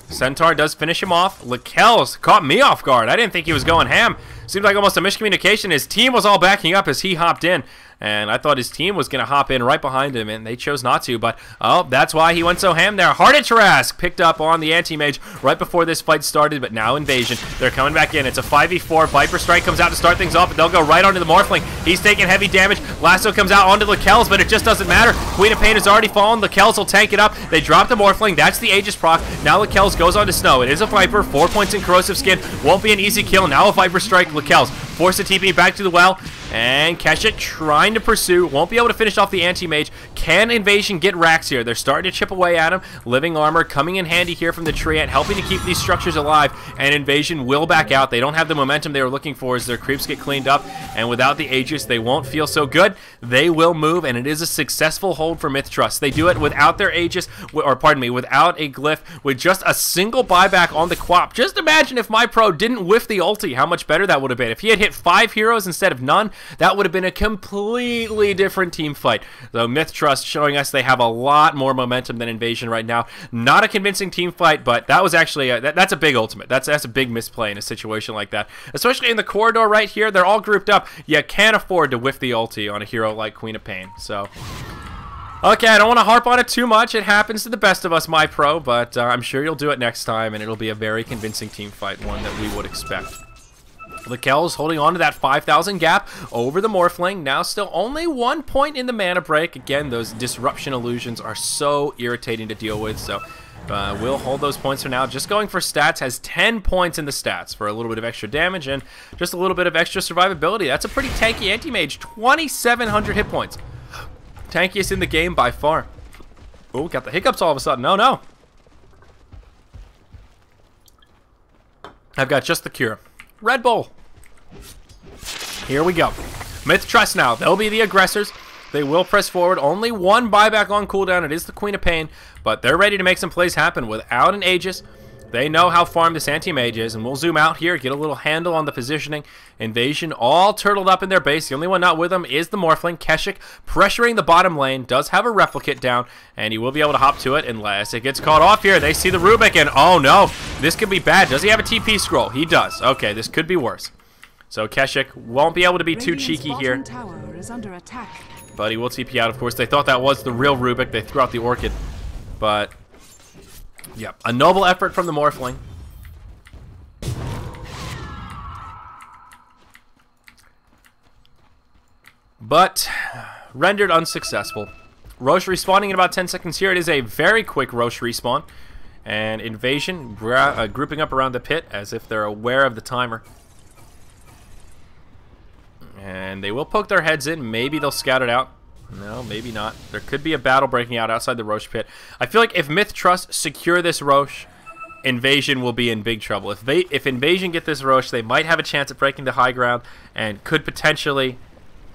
Centaur does finish him off. Lakel's caught me off guard. I didn't think he was going ham. Seems like almost a miscommunication. His team was all backing up as he hopped in. And I thought his team was going to hop in right behind him, and they chose not to. But, oh, that's why he went so ham there. Hearted Tarask picked up on the Anti-Mage right before this fight started, but now Invasion. They're coming back in. It's a 5v4. Viper Strike comes out to start things off, but they'll go right onto the Morphling. He's taking heavy damage. Lasso comes out onto Lakel's, but it just doesn't matter. Queen of Pain has already fallen. Lakel's will tank it up. They drop the Morphling. That's the Aegis proc. Now Lakel's goes on to Snow. It is a Viper. 4 points in Corrosive Skin. Won't be an easy kill. Now a Viper Strike. Lakel's forced to TP back to the well. And Keshet trying to pursue. Won't be able to finish off the Anti-Mage. Can Invasion get racks here? They're starting to chip away at him. Living Armor coming in handy here from the Treant, helping to keep these structures alive. And Invasion will back out. They don't have the momentum they were looking for as their creeps get cleaned up. And without the Aegis, they won't feel so good. They will move, and it is a successful hold for MiTH Trust. They do it without their Aegis, or pardon me, without a glyph, with just a single buyback on the Quap. Just imagine if my pro didn't whiff the ulti, how much better that would have been. If he had hit 5 heroes instead of none, that would have been a completely different team fight. So MiTH Trust showing us they have a lot more momentum than Invasion right now. Not a convincing team fight, but that was actually that's a big ultimate. That's a big misplay in a situation like that, especially in the corridor right here. They're all grouped up. You can't afford to whiff the ulti on a hero like Queen of Pain. So okay, I don't want to harp on it too much. It happens to the best of us, my pro, but I'm sure you'll do it next time, and it'll be a very convincing team fight, one that we would expect. Lakel's holding on to that 5,000 gap over the Morphling. Now still only 1 point in the mana break. Again, those disruption illusions are so irritating to deal with, so we'll hold those points for now. Just going for stats, has 10 points in the stats for a little bit of extra damage and just a little bit of extra survivability. That's a pretty tanky Anti-Mage, 2,700 hit points. Tankiest in the game by far. Oh, got the hiccups all of a sudden. No, no. I've got just the cure. Red Bull. Here we go. MiTH Trust now. They'll be the aggressors. They will press forward. Only one buyback on cooldown. It is the Queen of Pain, but they're ready to make some plays happen without an Aegis. They know how farmed this Anti-Mage is, and we'll zoom out here, get a little handle on the positioning. Invasion all turtled up in their base. The only one not with them is the Morphling. Keshet pressuring the bottom lane, does have a replicate down, and he will be able to hop to it unless it gets caught off here. They see the Rubik, and oh no, this could be bad. Does he have a TP scroll? He does. Okay, this could be worse. So Keshik won't be able to be too cheeky here. Tower is under attack. But he will TP out, of course. They thought that was the real Rubik. They threw out the Orchid. But, yeah, a noble effort from the Morphling. But rendered unsuccessful. Rosh respawning in about 10 seconds here. It is a very quick Rosh respawn. And Invasion grouping up around the pit as if they're aware of the timer. And they will poke their heads in. Maybe they'll scout it out. No, maybe not. There could be a battle breaking out outside the Rosh pit. I feel like if MiTH Trust secure this Rosh, Invasion will be in big trouble. If Invasion get this Rosh, they might have a chance at breaking the high ground and could potentially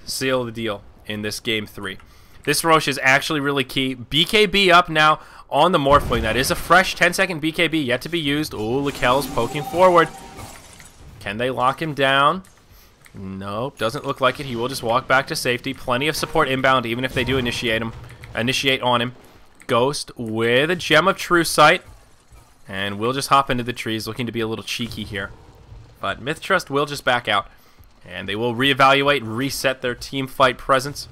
seal the deal in this game 3. This Rosh is actually really key. BKB up now on the Morphling. That is a fresh 10-second BKB yet to be used. Ooh, Lakel's poking forward. Can they lock him down? Nope, doesn't look like it. He will just walk back to safety. Plenty of support inbound, even if they do initiate on him. Ghost with a Gem of True Sight. And we'll just hop into the trees, looking to be a little cheeky here. But MiTH Trust will just back out. And they will reevaluate, reset their team fight presence.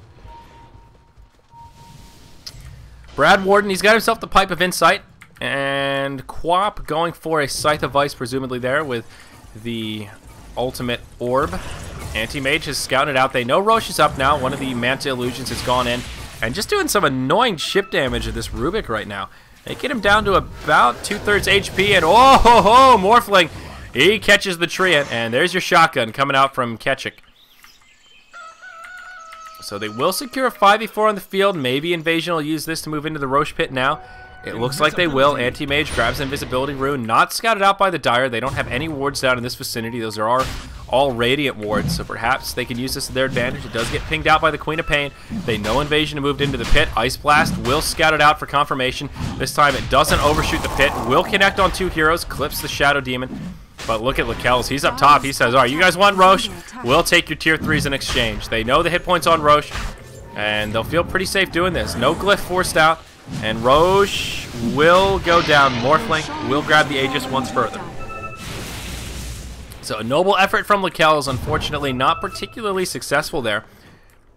Brad Warden, he's got himself the Pipe of Insight. And Quap going for a Scythe of Ice, presumably there, with the ultimate orb. Anti-Mage has scouted out. They know Rosh is up now. One of the Manta Illusions has gone in. And just doing some annoying chip damage to this Rubik right now. They get him down to about 2/3 HP. And oh ho ho, Morphling. He catches the Treant. And there's your shotgun coming out from Keshik. So they will secure a 5v4 on the field. Maybe Invasion will use this to move into the Rosh pit now. It looks like they will. Anti-Mage grabs Invisibility Rune. Not scouted out by the Dire. They don't have any wards down in this vicinity. Those are all Radiant wards, so perhaps they can use this to their advantage. It does get pinged out by the Queen of Pain. They know Invasion moved into the pit. Ice Blast will scout it out for confirmation. This time it doesn't overshoot the pit. Will connect on 2 heroes. Clips the Shadow Demon. But look at Lakel's. He's up top. He says, all right, you guys want Rosh? We'll take your tier 3s in exchange. They know the hit points on Rosh, and they'll feel pretty safe doing this. No glyph forced out. And Rosh will go down. Morphling will grab the Aegis once further. So a noble effort from Lakel's, unfortunately not particularly successful there.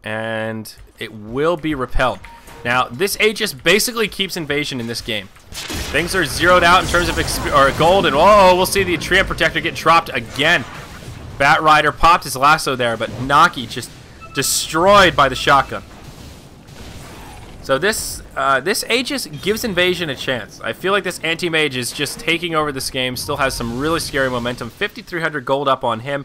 And it will be repelled. Now, this Aegis basically keeps Invasion in this game. Things are zeroed out in terms of gold, and oh, we'll see the Treant Protector get dropped again. Bat Rider popped his lasso there, but Naki just destroyed by the shotgun. So this Aegis gives Invasion a chance. I feel like this Anti-Mage is just taking over this game. Still has some really scary momentum. 5,300 gold up on him.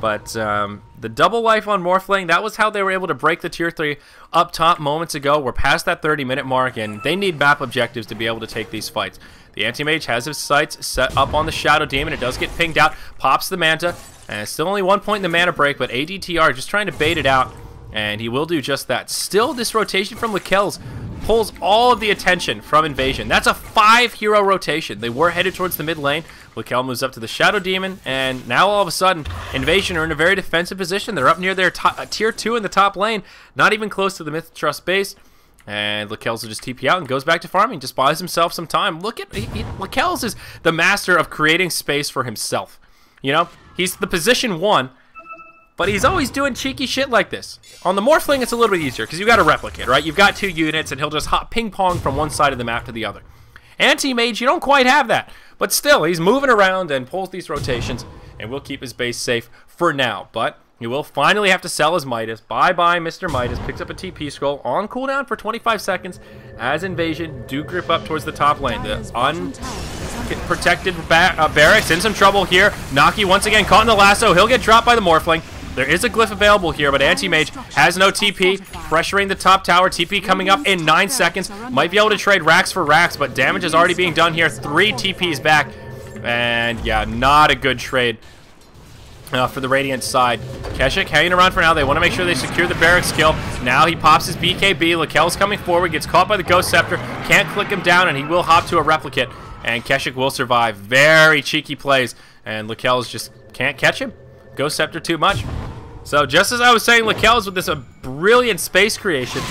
But the double life on Morphling, that was how they were able to break the tier 3 up top moments ago. We're past that 30-minute mark, and they need map objectives to be able to take these fights. The Anti-Mage has his sights set up on the Shadow Demon. It does get pinged out. Pops the Manta. And still only 1 point in the mana break, but ADTR just trying to bait it out. And he will do just that. Still, this rotation from Lakel's pulls all of the attention from Invasion. That's a 5-hero rotation. They were headed towards the mid lane. Lakel moves up to the Shadow Demon, and now all of a sudden, Invasion are in a very defensive position. They're up near their tier 2 in the top lane, not even close to the MiTH Trust base. And Lakel's will just TP out and goes back to farming. Just buys himself some time. Look at Lakel's is the master of creating space for himself. You know, he's the position 1. But he's always doing cheeky shit like this. On the Morphling, it's a little bit easier because you've got a replicate, right? You've got 2 units, and he'll just hop ping-pong from one side of the map to the other. Anti-Mage, you don't quite have that. But still, he's moving around and pulls these rotations, and will keep his base safe for now. But he will finally have to sell his MiTH. Bye-bye, Mr. MiTH. Picks up a TP scroll on cooldown for 25 seconds as Invasion do grip up towards the top lane. The unprotected barracks in some trouble here. Naki once again caught in the lasso. He'll get dropped by the Morphling. There is a glyph available here, but Anti-Mage has no TP, pressuring the top tower. TP coming up in 9 seconds. Might be able to trade racks for racks, but damage is already being done here. 3 TPs back, and yeah, not a good trade for the Radiant side. Keshik hanging around for now. They want to make sure they secure the barracks kill. Now he pops his BKB. Lakel's coming forward, gets caught by the Ghost Scepter. Can't click him down, and he will hop to a replicate, and Keshik will survive. Very cheeky plays, and Lakel's just can't catch him. Ghost Scepter too much. So just as I was saying, Lakel's with this brilliant space creation.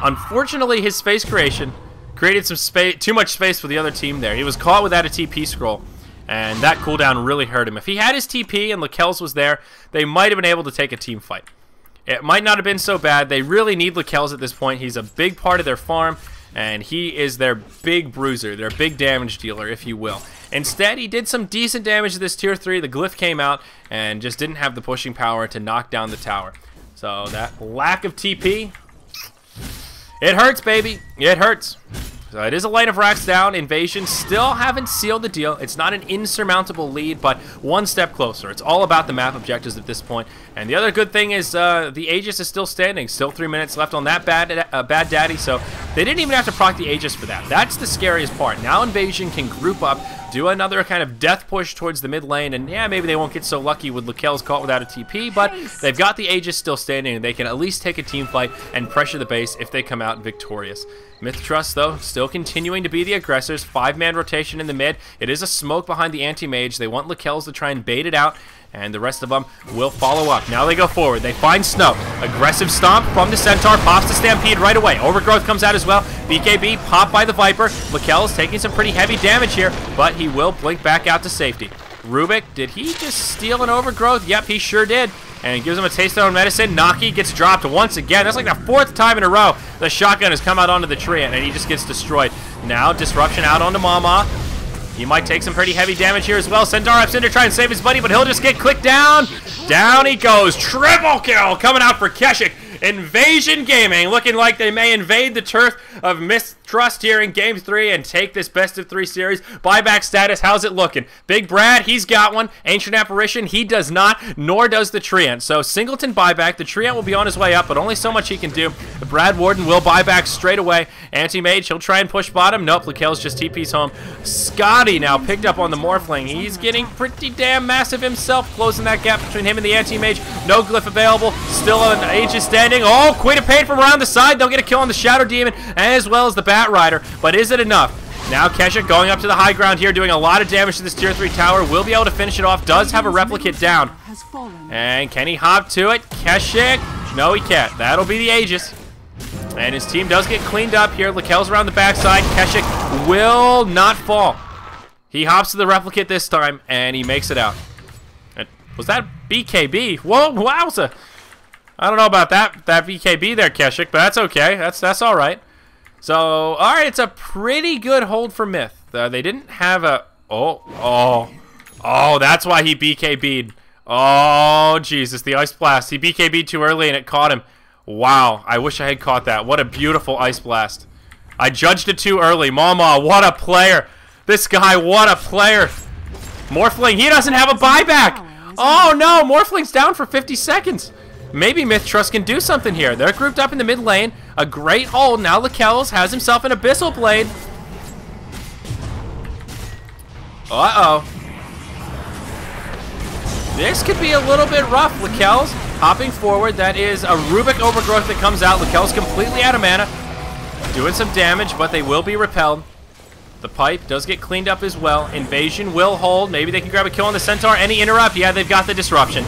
Unfortunately, his space creation created some too much space for the other team there. He was caught without a TP scroll. And that cooldown really hurt him. If he had his TP and Lakel's was there, they might have been able to take a team fight. It might not have been so bad. They really need Lakel's at this point. He's a big part of their farm, and he is their big bruiser, their big damage dealer, if you will. Instead, he did some decent damage to this tier 3. The glyph came out and just didn't have the pushing power to knock down the tower. So that lack of TP, it hurts, baby. It hurts. So it is a lane of racks down. Invasion still haven't sealed the deal. It's not an insurmountable lead, but one step closer. It's all about the map objectives at this point. And the other good thing is the Aegis is still standing. Still 3 minutes left on that bad daddy, so they didn't even have to proc the Aegis for that. That's the scariest part. Now Invasion can group up, do another kind of death push towards the mid lane, and yeah, maybe they won't get so lucky with Lakel's caught without a TP, but they've got the Aegis still standing, and they can at least take a team fight and pressure the base if they come out victorious. MiTH Trust, though, still continuing to be the aggressors. 5-man rotation in the mid. It is a smoke behind the Anti-Mage. They want Lakel's to try and bait it out, and the rest of them will follow up. Now they go forward. They find Snow. Aggressive stomp from the Centaur. Pops the Stampede right away. Overgrowth comes out as well. BKB popped by the Viper. Lakel's taking some pretty heavy damage here, but he will blink back out to safety. Rubik, did he just steal an Overgrowth? Yep, he sure did. And gives him a taste of own medicine. Naki gets dropped once again. That's like the 4th time in a row the shotgun has come out onto the tree, and he just gets destroyed. Now, Disruption out onto Mama. He might take some pretty heavy damage here as well. Centaur ups in to try and save his buddy, but he'll just get clicked down. Down he goes. Triple kill coming out for Keshik. Invasion Gaming looking like they may invade the turf of MiTH Trust here in Game 3 and take this best-of-3 series. Buyback status, how's it looking? Big Brad, he's got one. Ancient Apparition, he does not, nor does the Treant. So Singleton buyback. The Treant will be on his way up, but only so much he can do. The Brad Warden will buy back straight away. Anti-Mage, he'll try and push bottom. Nope, Lakel's just TP's home. Scotty now picked up on the Morphling. He's getting pretty damn massive himself, closing that gap between him and the Anti-Mage. No glyph available. Still an Aegis standing. Oh, Queen of Pain from around the side. They'll get a kill on the Shadow Demon as well as the Bat Rider. But is it enough? Now Keshik going up to the high ground here, doing a lot of damage to this tier 3 tower. Will be able to finish it off. Does have a replicate down. And can he hop to it? Keshik? No, he can't. That'll be the Aegis. And his team does get cleaned up here. Lakel's around the backside. Keshik will not fall. He hops to the replicate this time, and he makes it out. Was that BKB? Whoa, wowza. I don't know about that BKB there, Keshik, but that's okay. That's all right. So, all right, it's a pretty good hold for MiTH. They didn't have a... Oh, that's why he BKB'd. Oh, Jesus, the Ice Blast. He BKB'd too early, and it caught him. Wow, I wish I had caught that. What a beautiful Ice Blast. I judged it too early. Mama, what a player. This guy, what a player. Morphling, he doesn't have a buyback. Oh, no, Morphling's down for 50 seconds. Maybe MiTH Trust can do something here. They're grouped up in the mid lane. A great hold. Now Lakel's has himself an Abyssal Blade. Uh-oh. This could be a little bit rough. Lakel's hopping forward. That is a Rubik Overgrowth that comes out. Lakel's completely out of mana. Doing some damage, but they will be repelled. The pipe does get cleaned up as well. Invasion will hold. Maybe they can grab a kill on the Centaur. Any interrupt? Yeah, they've got the disruption.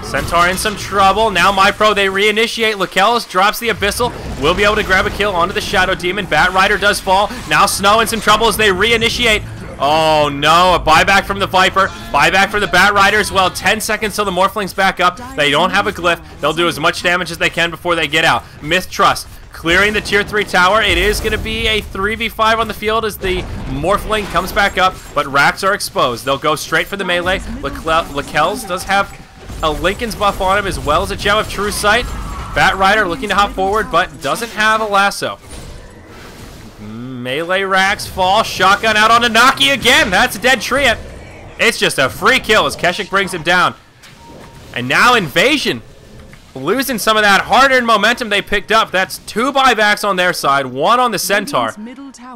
Centaur in some trouble. Now MyPro, they reinitiate. Lakel's drops the Abyssal. Will be able to grab a kill onto the Shadow Demon. Bat Rider does fall. Now Snow in some trouble as they reinitiate. Oh no, a buyback from the Viper. Buyback for the Bat Rider as well. 10 seconds till the Morphling's back up. They don't have a glyph. They'll do as much damage as they can before they get out. MiTH Trust clearing the tier 3 tower. It is going to be a 3v5 on the field as the Morphling comes back up, but racks are exposed. They'll go straight for the melee. Lakel's does have a Lincoln's buff on him as well as a Gem of True Sight. Bat Rider looking to hop forward, but doesn't have a lasso. Melee racks fall. Shotgun out on Naki again. That's a dead Treant. It's just a free kill as Keshik brings him down. And now Invasion losing some of that hard-earned momentum they picked up. That's 2 buybacks on their side, 1 on the Centaur.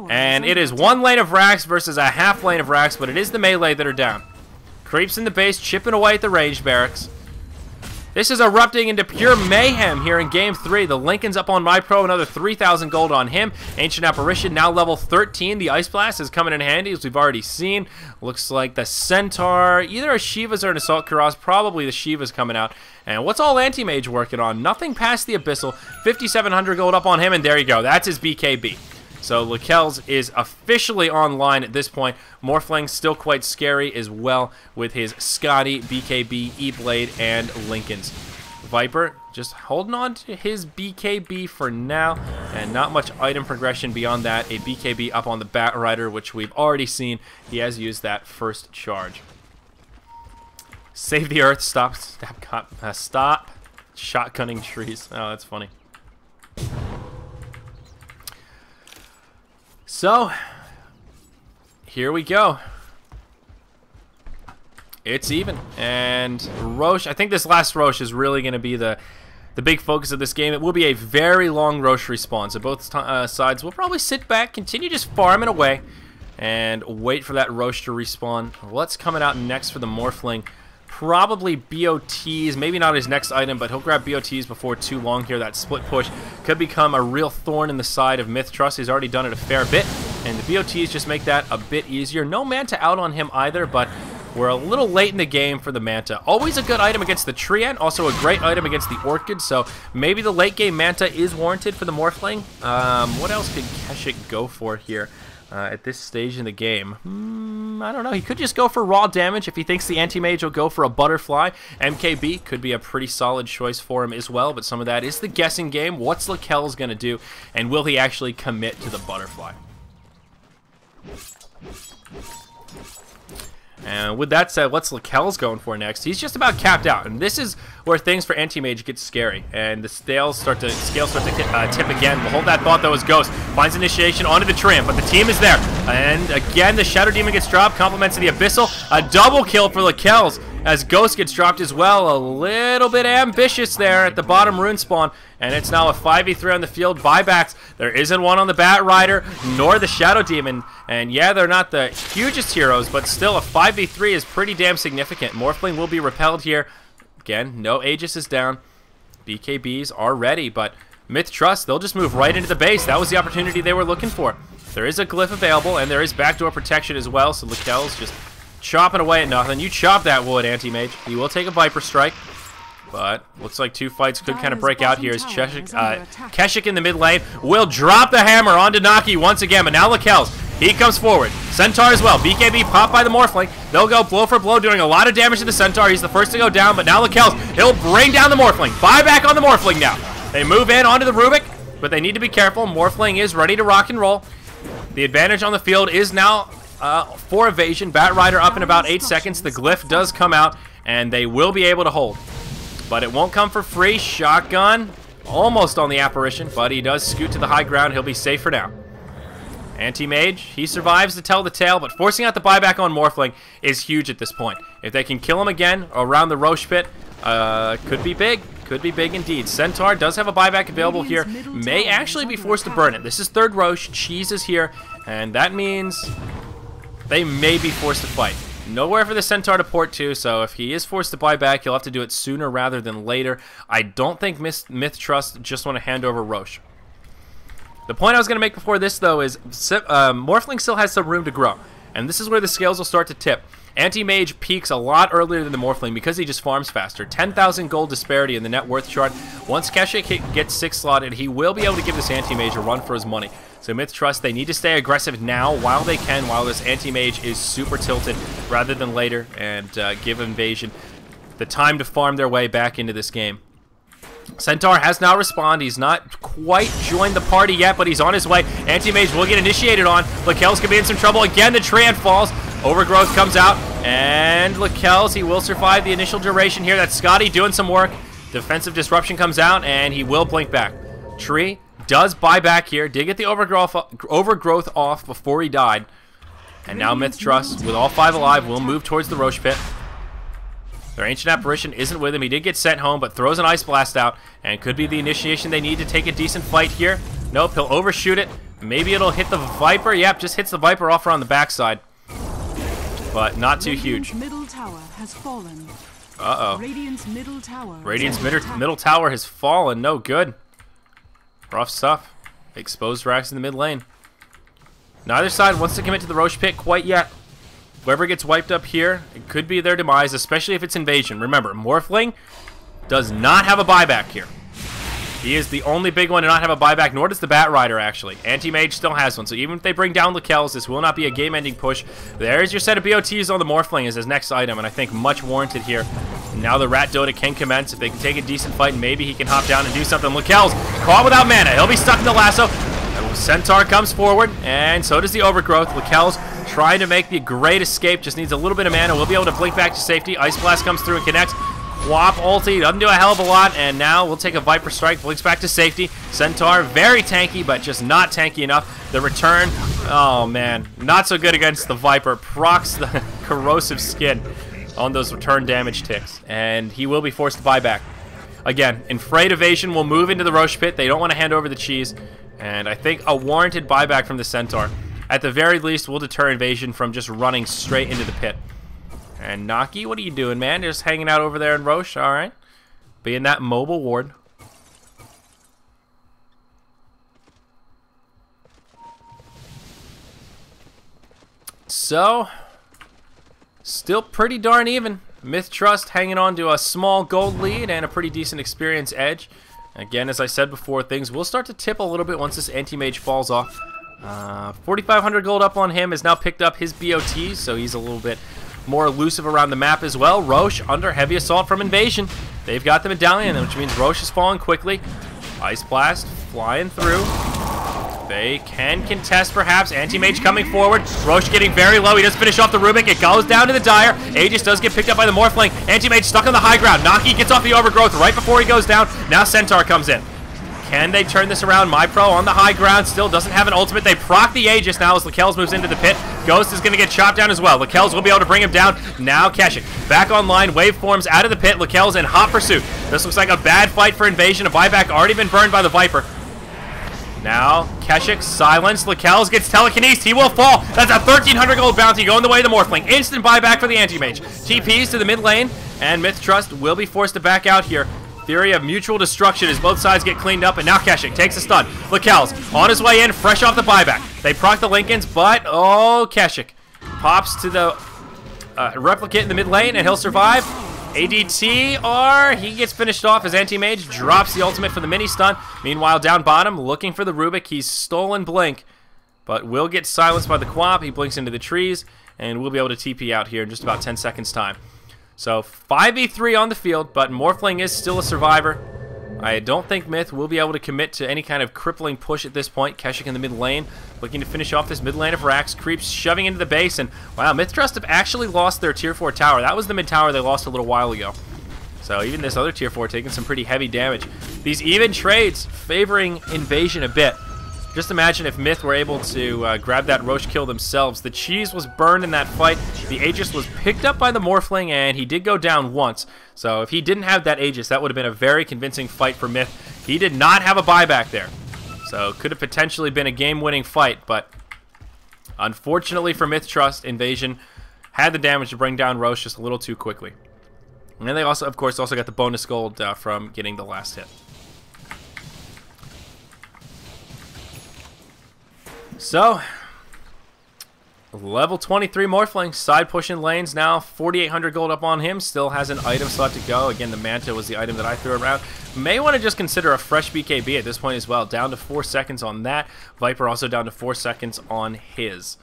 And it is 1 lane of racks versus a half lane of racks, but it is the melee that are down. Creeps in the base, chipping away at the ranged barracks. This is erupting into pure mayhem here in Game 3. The Lincoln's up on MyPro, another 3,000 gold on him. Ancient Apparition now level 13. The Ice Blast is coming in handy, as we've already seen. Looks like the Centaur, either a Shiva's or an Assault Kuros. Probably the Shiva's coming out. And what's all Anti-Mage working on? Nothing past the Abyssal. 5,700 gold up on him, and there you go. That's his BKB. So Lakel's is officially online at this point. Morphling still quite scary as well with his Scotty, BKB, E-Blade, and Lincoln's. Viper just holding on to his BKB for now, and not much item progression beyond that. A BKB up on the Bat Rider, which we've already seen. He has used that first charge. Save the Earth. Stop shotgunning trees. Oh, that's funny. So, here we go. It's even. And Rosh, I think this last Rosh is really going to be the big focus of this game. It will be a very long Rosh respawn. So both sides will probably sit back, continue just farming away, and wait for that Rosh to respawn. What's coming out next for the Morphling? Probably BOTs, maybe not his next item, but he'll grab BOTs before too long here. That split push could become a real thorn in the side of MiTH Trust. He's already done it a fair bit, and the BOTs just make that a bit easier. No Manta out on him either, but we're a little late in the game for the Manta. Always a good item against the Treant, also a great item against the Orchid, so maybe the late game Manta is warranted for the Morphling. What else could Keshik go for here? At this stage in the game. I don't know. He could just go for raw damage if he thinks the Anti-Mage will go for a Butterfly. MKB could be a pretty solid choice for him as well, but some of that is the guessing game. What's Lakel's going to do, and will he actually commit to the Butterfly? And with that said, what's Lakel's going for next? He's just about capped out, and this is where things for Anti-Mage get scary, and the scales start to tip again. We'll hold that thought though as Ghost finds initiation onto the Treant, but the team is there, and again the Shadow Demon gets dropped, compliments to the Abyssal. A double kill for Lakel's as Ghost gets dropped as well. A little bit ambitious there at the bottom rune spawn, and it's now a 5v3 on the field. Buybacks, there isn't one on the Bat Rider nor the Shadow Demon, and yeah, they're not the hugest heroes, but still a 5v3 is pretty damn significant. Morphling will be repelled here. Again, no Aegis is down. BKBs are ready, but MiTH Trust, they'll just move right into the base. That was the opportunity they were looking for. There is a glyph available, and there is backdoor protection as well, so Lakel's just chopping away at nothing. You chop that wood, Anti-Mage. He will take a Viper Strike, but looks like two fights could kind of break out here as Keshik in the mid lane will drop the hammer onto Naki once again, but now Lakel's. He comes forward. Centaur as well. BKB popped by the Morphling. They'll go blow for blow, doing a lot of damage to the Centaur. He's the first to go down, but now Lakel's. He'll bring down the Morphling. Buyback on the Morphling now. They move in onto the Rubik, but they need to be careful. Morphling is ready to rock and roll. The advantage on the field is now for evasion. Bat Rider up in about 8 seconds. The glyph does come out, and they will be able to hold. But it won't come for free. Shotgun almost on the apparition, but he does scoot to the high ground. He'll be safe for now. Anti-Mage, he survives to tell the tale, but forcing out the buyback on Morphling is huge at this point. If they can kill him again around the Rosh pit, could be big. Could be big indeed. Centaur does have a buyback available here. May actually be forced to burn it. This is third Rosh. Cheese is here, and that means they may be forced to fight. Nowhere for the Centaur to port to, so if he is forced to buy back, he'll have to do it sooner rather than later. I don't think MiTH Trust just want to hand over Rosh. The point I was going to make before this, though, is Morphling still has some room to grow, and this is where the scales will start to tip. Anti-Mage peaks a lot earlier than the Morphling because he just farms faster. 10,000 gold disparity in the net worth chart. Once Keshik gets 6 slotted, he will be able to give this Anti-Mage a run for his money. So MiTH Trust, they need to stay aggressive now while they can, while this Anti-Mage is super tilted, rather than later, and give Invasion the time to farm their way back into this game. Centaur has now respawned. He's not quite joined the party yet, but he's on his way. Anti-Mage will get initiated on. Lakel's gonna be in some trouble again. The Treant falls. Overgrowth comes out, and Lakel's, he will survive the initial duration here. That's Scotty doing some work. Defensive disruption comes out, and he will blink back. Tree does buy back here. Did get the overgrowth off before he died. And now MiTH Trust, with all 5 alive, will move towards the Rosh pit. Their Ancient Apparition isn't with him. He did get sent home, but throws an Ice Blast out, and could be the initiation they need to take a decent fight here. Nope, he'll overshoot it. Maybe it'll hit the Viper. Yep, just hits the Viper off around the backside. But not too huge. Middle tower has fallen. Uh-oh. Radiant's middle tower. Radiant's middle tower has fallen. No good. Rough stuff. Exposed racks in the mid lane. Neither side wants to commit to the Rosh pit quite yet. Whoever gets wiped up here, it could be their demise, especially if it's Invasion. Remember, Morphling does not have a buyback here. He is the only big one to not have a buyback, nor does the Bat Rider, actually. Anti-Mage still has one, so even if they bring down Lakel's, this will not be a game-ending push. There's your set of BOTs on the Morphling as his next item, and I think much warranted here. Now the Rat Dota can commence. If they can take a decent fight, maybe he can hop down and do something. Lakel's caught without mana. He'll be stuck in the lasso. Centaur comes forward, and so does the Overgrowth. Lakel's trying to make the great escape, just needs a little bit of mana. We'll be able to blink back to safety. Ice Blast comes through and connects. Whop ulti, doesn't do a hell of a lot, and now we'll take a Viper Strike, blinks back to safety. Centaur, very tanky, but just not tanky enough. The return, oh man, not so good against the Viper. Procs the corrosive skin on those return damage ticks, and he will be forced to buy back. Again, Infrayed Evasion will move into the Rosh pit. They don't want to hand over the cheese, and I think a warranted buyback from the Centaur, at the very least, will deter Invasion from just running straight into the pit. And Naki, what are you doing, man? Just hanging out over there in Rosh, all right? Being that mobile ward. So, still pretty darn even. MiTH Trust hanging on to a small gold lead and a pretty decent experience edge. Again, as I said before, things will start to tip a little bit once this Anti-Mage falls off. 4,500 gold up on him, has now picked up his BOTs, so he's a little bit more elusive around the map as well. Rosh under heavy assault from Invasion. They've got the medallion, which means Rosh is falling quickly. Ice Blast flying through. They can contest perhaps. Anti-Mage coming forward. Rosh getting very low. He does finish off the Rubik. It goes down to the Dire. Aegis does get picked up by the Morphling. Anti-Mage stuck on the high ground. Naki gets off the Overgrowth right before he goes down. Now Centaur comes in. Can they turn this around? MyPro on the high ground still doesn't have an ultimate. They proc the Aegis now as Lakel's moves into the pit. Ghost is going to get chopped down as well. Lakel's will be able to bring him down. Now Keshik back online. Waveforms out of the pit. Lakel's in hot pursuit. This looks like a bad fight for Invasion. A buyback already been burned by the Viper. Now Keshik silenced. Lakel's gets telekinesed. He will fall. That's a 1,300 gold bounty going the way of the Morphling. Instant buyback for the Anti-Mage. TPs to the mid lane, and MiTH Trust will be forced to back out here. Theory of mutual destruction as both sides get cleaned up, and now Keshik takes a stun. Lakel's on his way in, fresh off the buyback. They proc the Lincolns, but oh, Keshik pops to the replicate in the mid lane, and he'll survive. ADT, or he gets finished off as Anti-Mage drops the ultimate for the mini stun. Meanwhile, down bottom, looking for the Rubik. He's stolen Blink, but will get silenced by the Quap. He blinks into the trees, and we'll be able to TP out here in just about 10 seconds time. So 5v3 on the field, but Morphling is still a survivor. I don't think MiTH will be able to commit to any kind of crippling push at this point. Keshik in the mid lane, looking to finish off this mid lane of Rax. Creeps shoving into the base, and wow, MiTH Trust have actually lost their tier 4 tower. That was the mid tower they lost a little while ago. So even this other tier 4 taking some pretty heavy damage. These even trades favoring Invasion a bit. Just imagine if MiTH were able to grab that Rosh kill themselves. The cheese was burned in that fight. The Aegis was picked up by the Morphling, and he did go down once. So if he didn't have that Aegis, that would have been a very convincing fight for MiTH. He did not have a buyback there. So could have potentially been a game-winning fight, but unfortunately for MiTH Trust, Invasion had the damage to bring down Rosh just a little too quickly. And then they also, of course, got the bonus gold from getting the last hit. So, level 23 Morphling, side pushing lanes now, 4,800 gold up on him, still has an item slot to go. Again, the Manta was the item that I threw around. May want to just consider a fresh BKB at this point as well, down to 4 seconds on that. Viper also down to 4 seconds on his.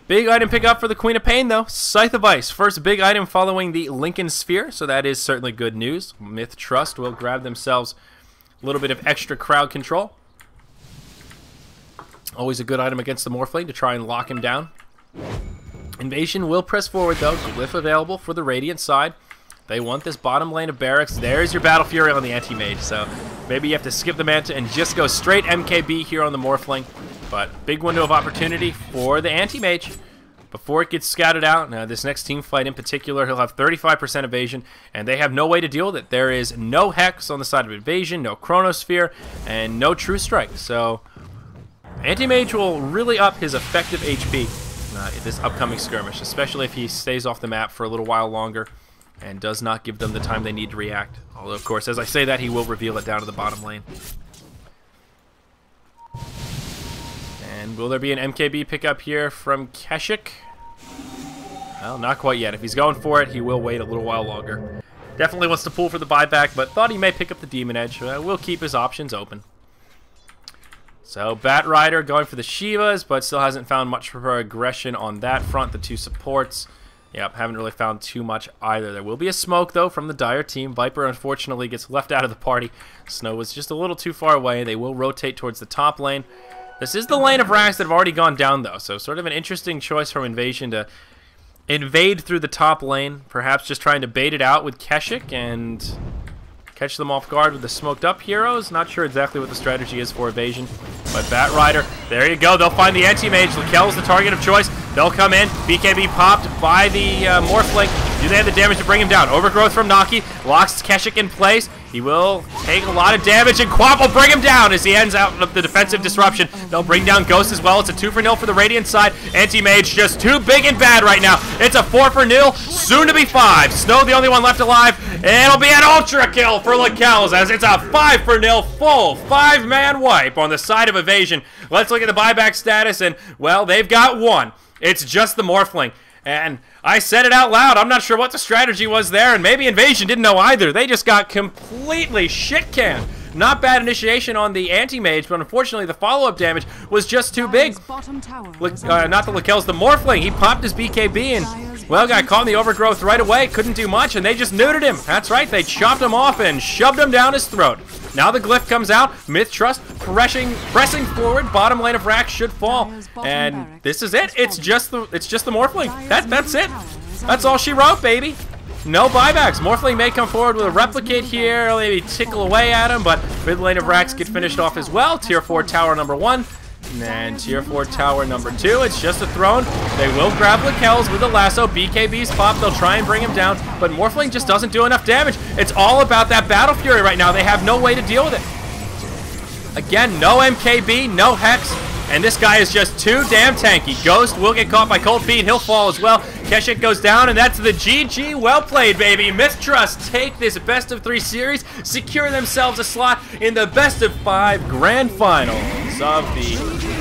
Big item pickup for the Queen of Pain though, Scythe of Ice. First big item following the Lincoln Sphere, so that is certainly good news. MiTH Trust will grab themselves a little bit of extra crowd control. Always a good item against the Morphling to try and lock him down. Invasion will press forward though. Glyph available for the Radiant side. They want this bottom lane of barracks. There's your Battle Fury on the Anti-Mage. So maybe you have to skip the Manta and just go straight MKB here on the Morphling. But big window of opportunity for the Anti-Mage before it gets scouted out. Now this next team fight in particular, he'll have 35% evasion, and they have no way to deal with it. There is no Hex on the side of Invasion, no Chronosphere, and no True Strike. So Anti-Mage will really up his effective HP in this upcoming skirmish, especially if he stays off the map for a little while longer and does not give them the time they need to react. Although, of course, as I say that, he will reveal it down to the bottom lane. And will there be an MKB pickup here from Keshik? Well, not quite yet. If he's going for it, he will wait a little while longer. Definitely wants to pull for the buyback, but thought he may pick up the Demon Edge. We'll keep his options open. So Bat Rider going for the Shivas, but still hasn't found much for aggression on that front. The two supports, yep, haven't really found too much either. There will be a smoke, though, from the Dire team. Viper, unfortunately, gets left out of the party. Snow was just a little too far away. They will rotate towards the top lane. This is the lane of Rax that have already gone down, though, so sort of an interesting choice from Invasion to invade through the top lane, perhaps just trying to bait it out with Keshik and catch them off guard with the smoked up heroes. Not sure exactly what the strategy is for Evasion, but Bat Rider, there you go. They'll find the Anti-Mage. Lakel's the target of choice. They'll come in. BKB popped by the Morphling. Do they have the damage to bring him down? Overgrowth from Naki locks Keshik in place. He will take a lot of damage, and Quap will bring him down as he ends out of the defensive disruption. They'll bring down Ghost as well. It's a 2-for-0 for the Radiant side. Anti-Mage just too big and bad right now. It's a 4-for-0, soon to be 5. Snow the only one left alive. It'll be an ultra kill for Lakel's as it's a 5-for-0 full 5-man wipe on the side of Evasion. Let's look at the buyback status, and, well, they've got one. It's just the Morphling. And I said it out loud. I'm not sure what the strategy was there, and maybe Invasion didn't know either. They just got completely shit-canned. Not bad initiation on the Anti-Mage, but unfortunately the follow-up damage was just too big. Not the Lakel's, the Morphling. He popped his BKB and, well, got caught in the overgrowth right away. Couldn't do much, and they just neutered him. That's right. They chopped him off and shoved him down his throat. Now the glyph comes out. MiTH Trust pressing forward. Bottom lane of Rax should fall, and this is it. It's just the Morphling. That's it. That's all she wrote, baby. No buybacks. Morphling may come forward with a replicate here, maybe tickle away at him, but mid lane of Rax get finished off as well. Tier 4 tower number 1. And Tier 4 tower number 2, it's just a throne. They will grab Lakel's with the lasso. BKB's pop, they'll try and bring him down, but Morphling just doesn't do enough damage. It's all about that Battle Fury right now. They have no way to deal with it. Again, no MKB, no Hex, and this guy is just too damn tanky. Ghost will get caught by Cold Feet. He'll fall as well. Keshik goes down, and that's the GG. Well played, baby. MiTH Trust take this best of 3 series, secure themselves a slot in the best of 5 grand finals of the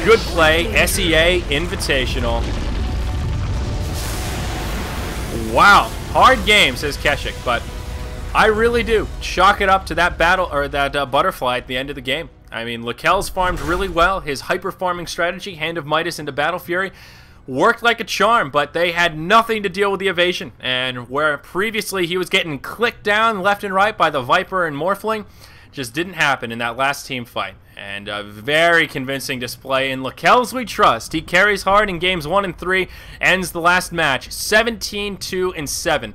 Good Play SEA Invitational. Wow, hard game, says Keshik, but I really do chalk it up to that battle, or that butterfly at the end of the game. I mean, Lakel's farmed really well. His hyper-farming strategy, Hand of Midas into Battle Fury, worked like a charm, but they had nothing to deal with the evasion. And where previously he was getting clicked down left and right by the Viper and Morphling, just didn't happen in that last team fight. And a very convincing display in Lakel's we trust. He carries hard in games 1 and 3, ends the last match 17-2-7.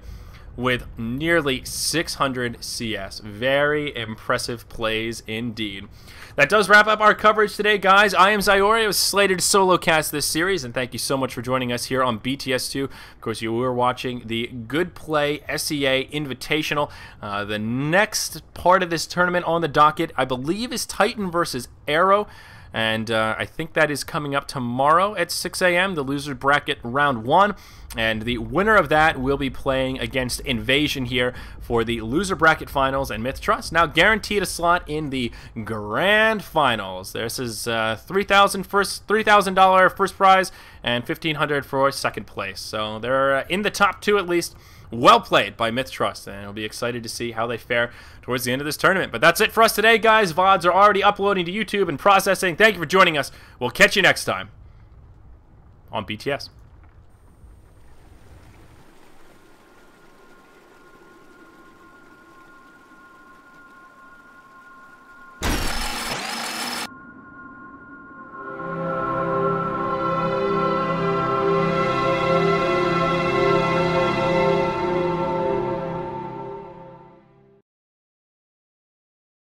With nearly 600 CS. Very impressive plays indeed. That does wrap up our coverage today, guys. I am Zyori. I was slated to solo cast this series, and thank you so much for joining us here on BTS2. Of course, you were watching the Good Play SEA Invitational. The next part of this tournament on the docket, I believe, is Titan versus Arrow. And I think that is coming up tomorrow at 6 a.m., the loser bracket round 1. And the winner of that will be playing against Invasion here for the loser bracket finals, and MiTH Trust now guaranteed a slot in the grand finals. This is $3,000 first prize and $1,500 for second place. So they're in the top 2 at least. Well played by MiTH Trust, and I'll be excited to see how they fare towards the end of this tournament. But that's it for us today, guys. VODs are already uploading to YouTube and processing. Thank you for joining us. We'll catch you next time on BTS.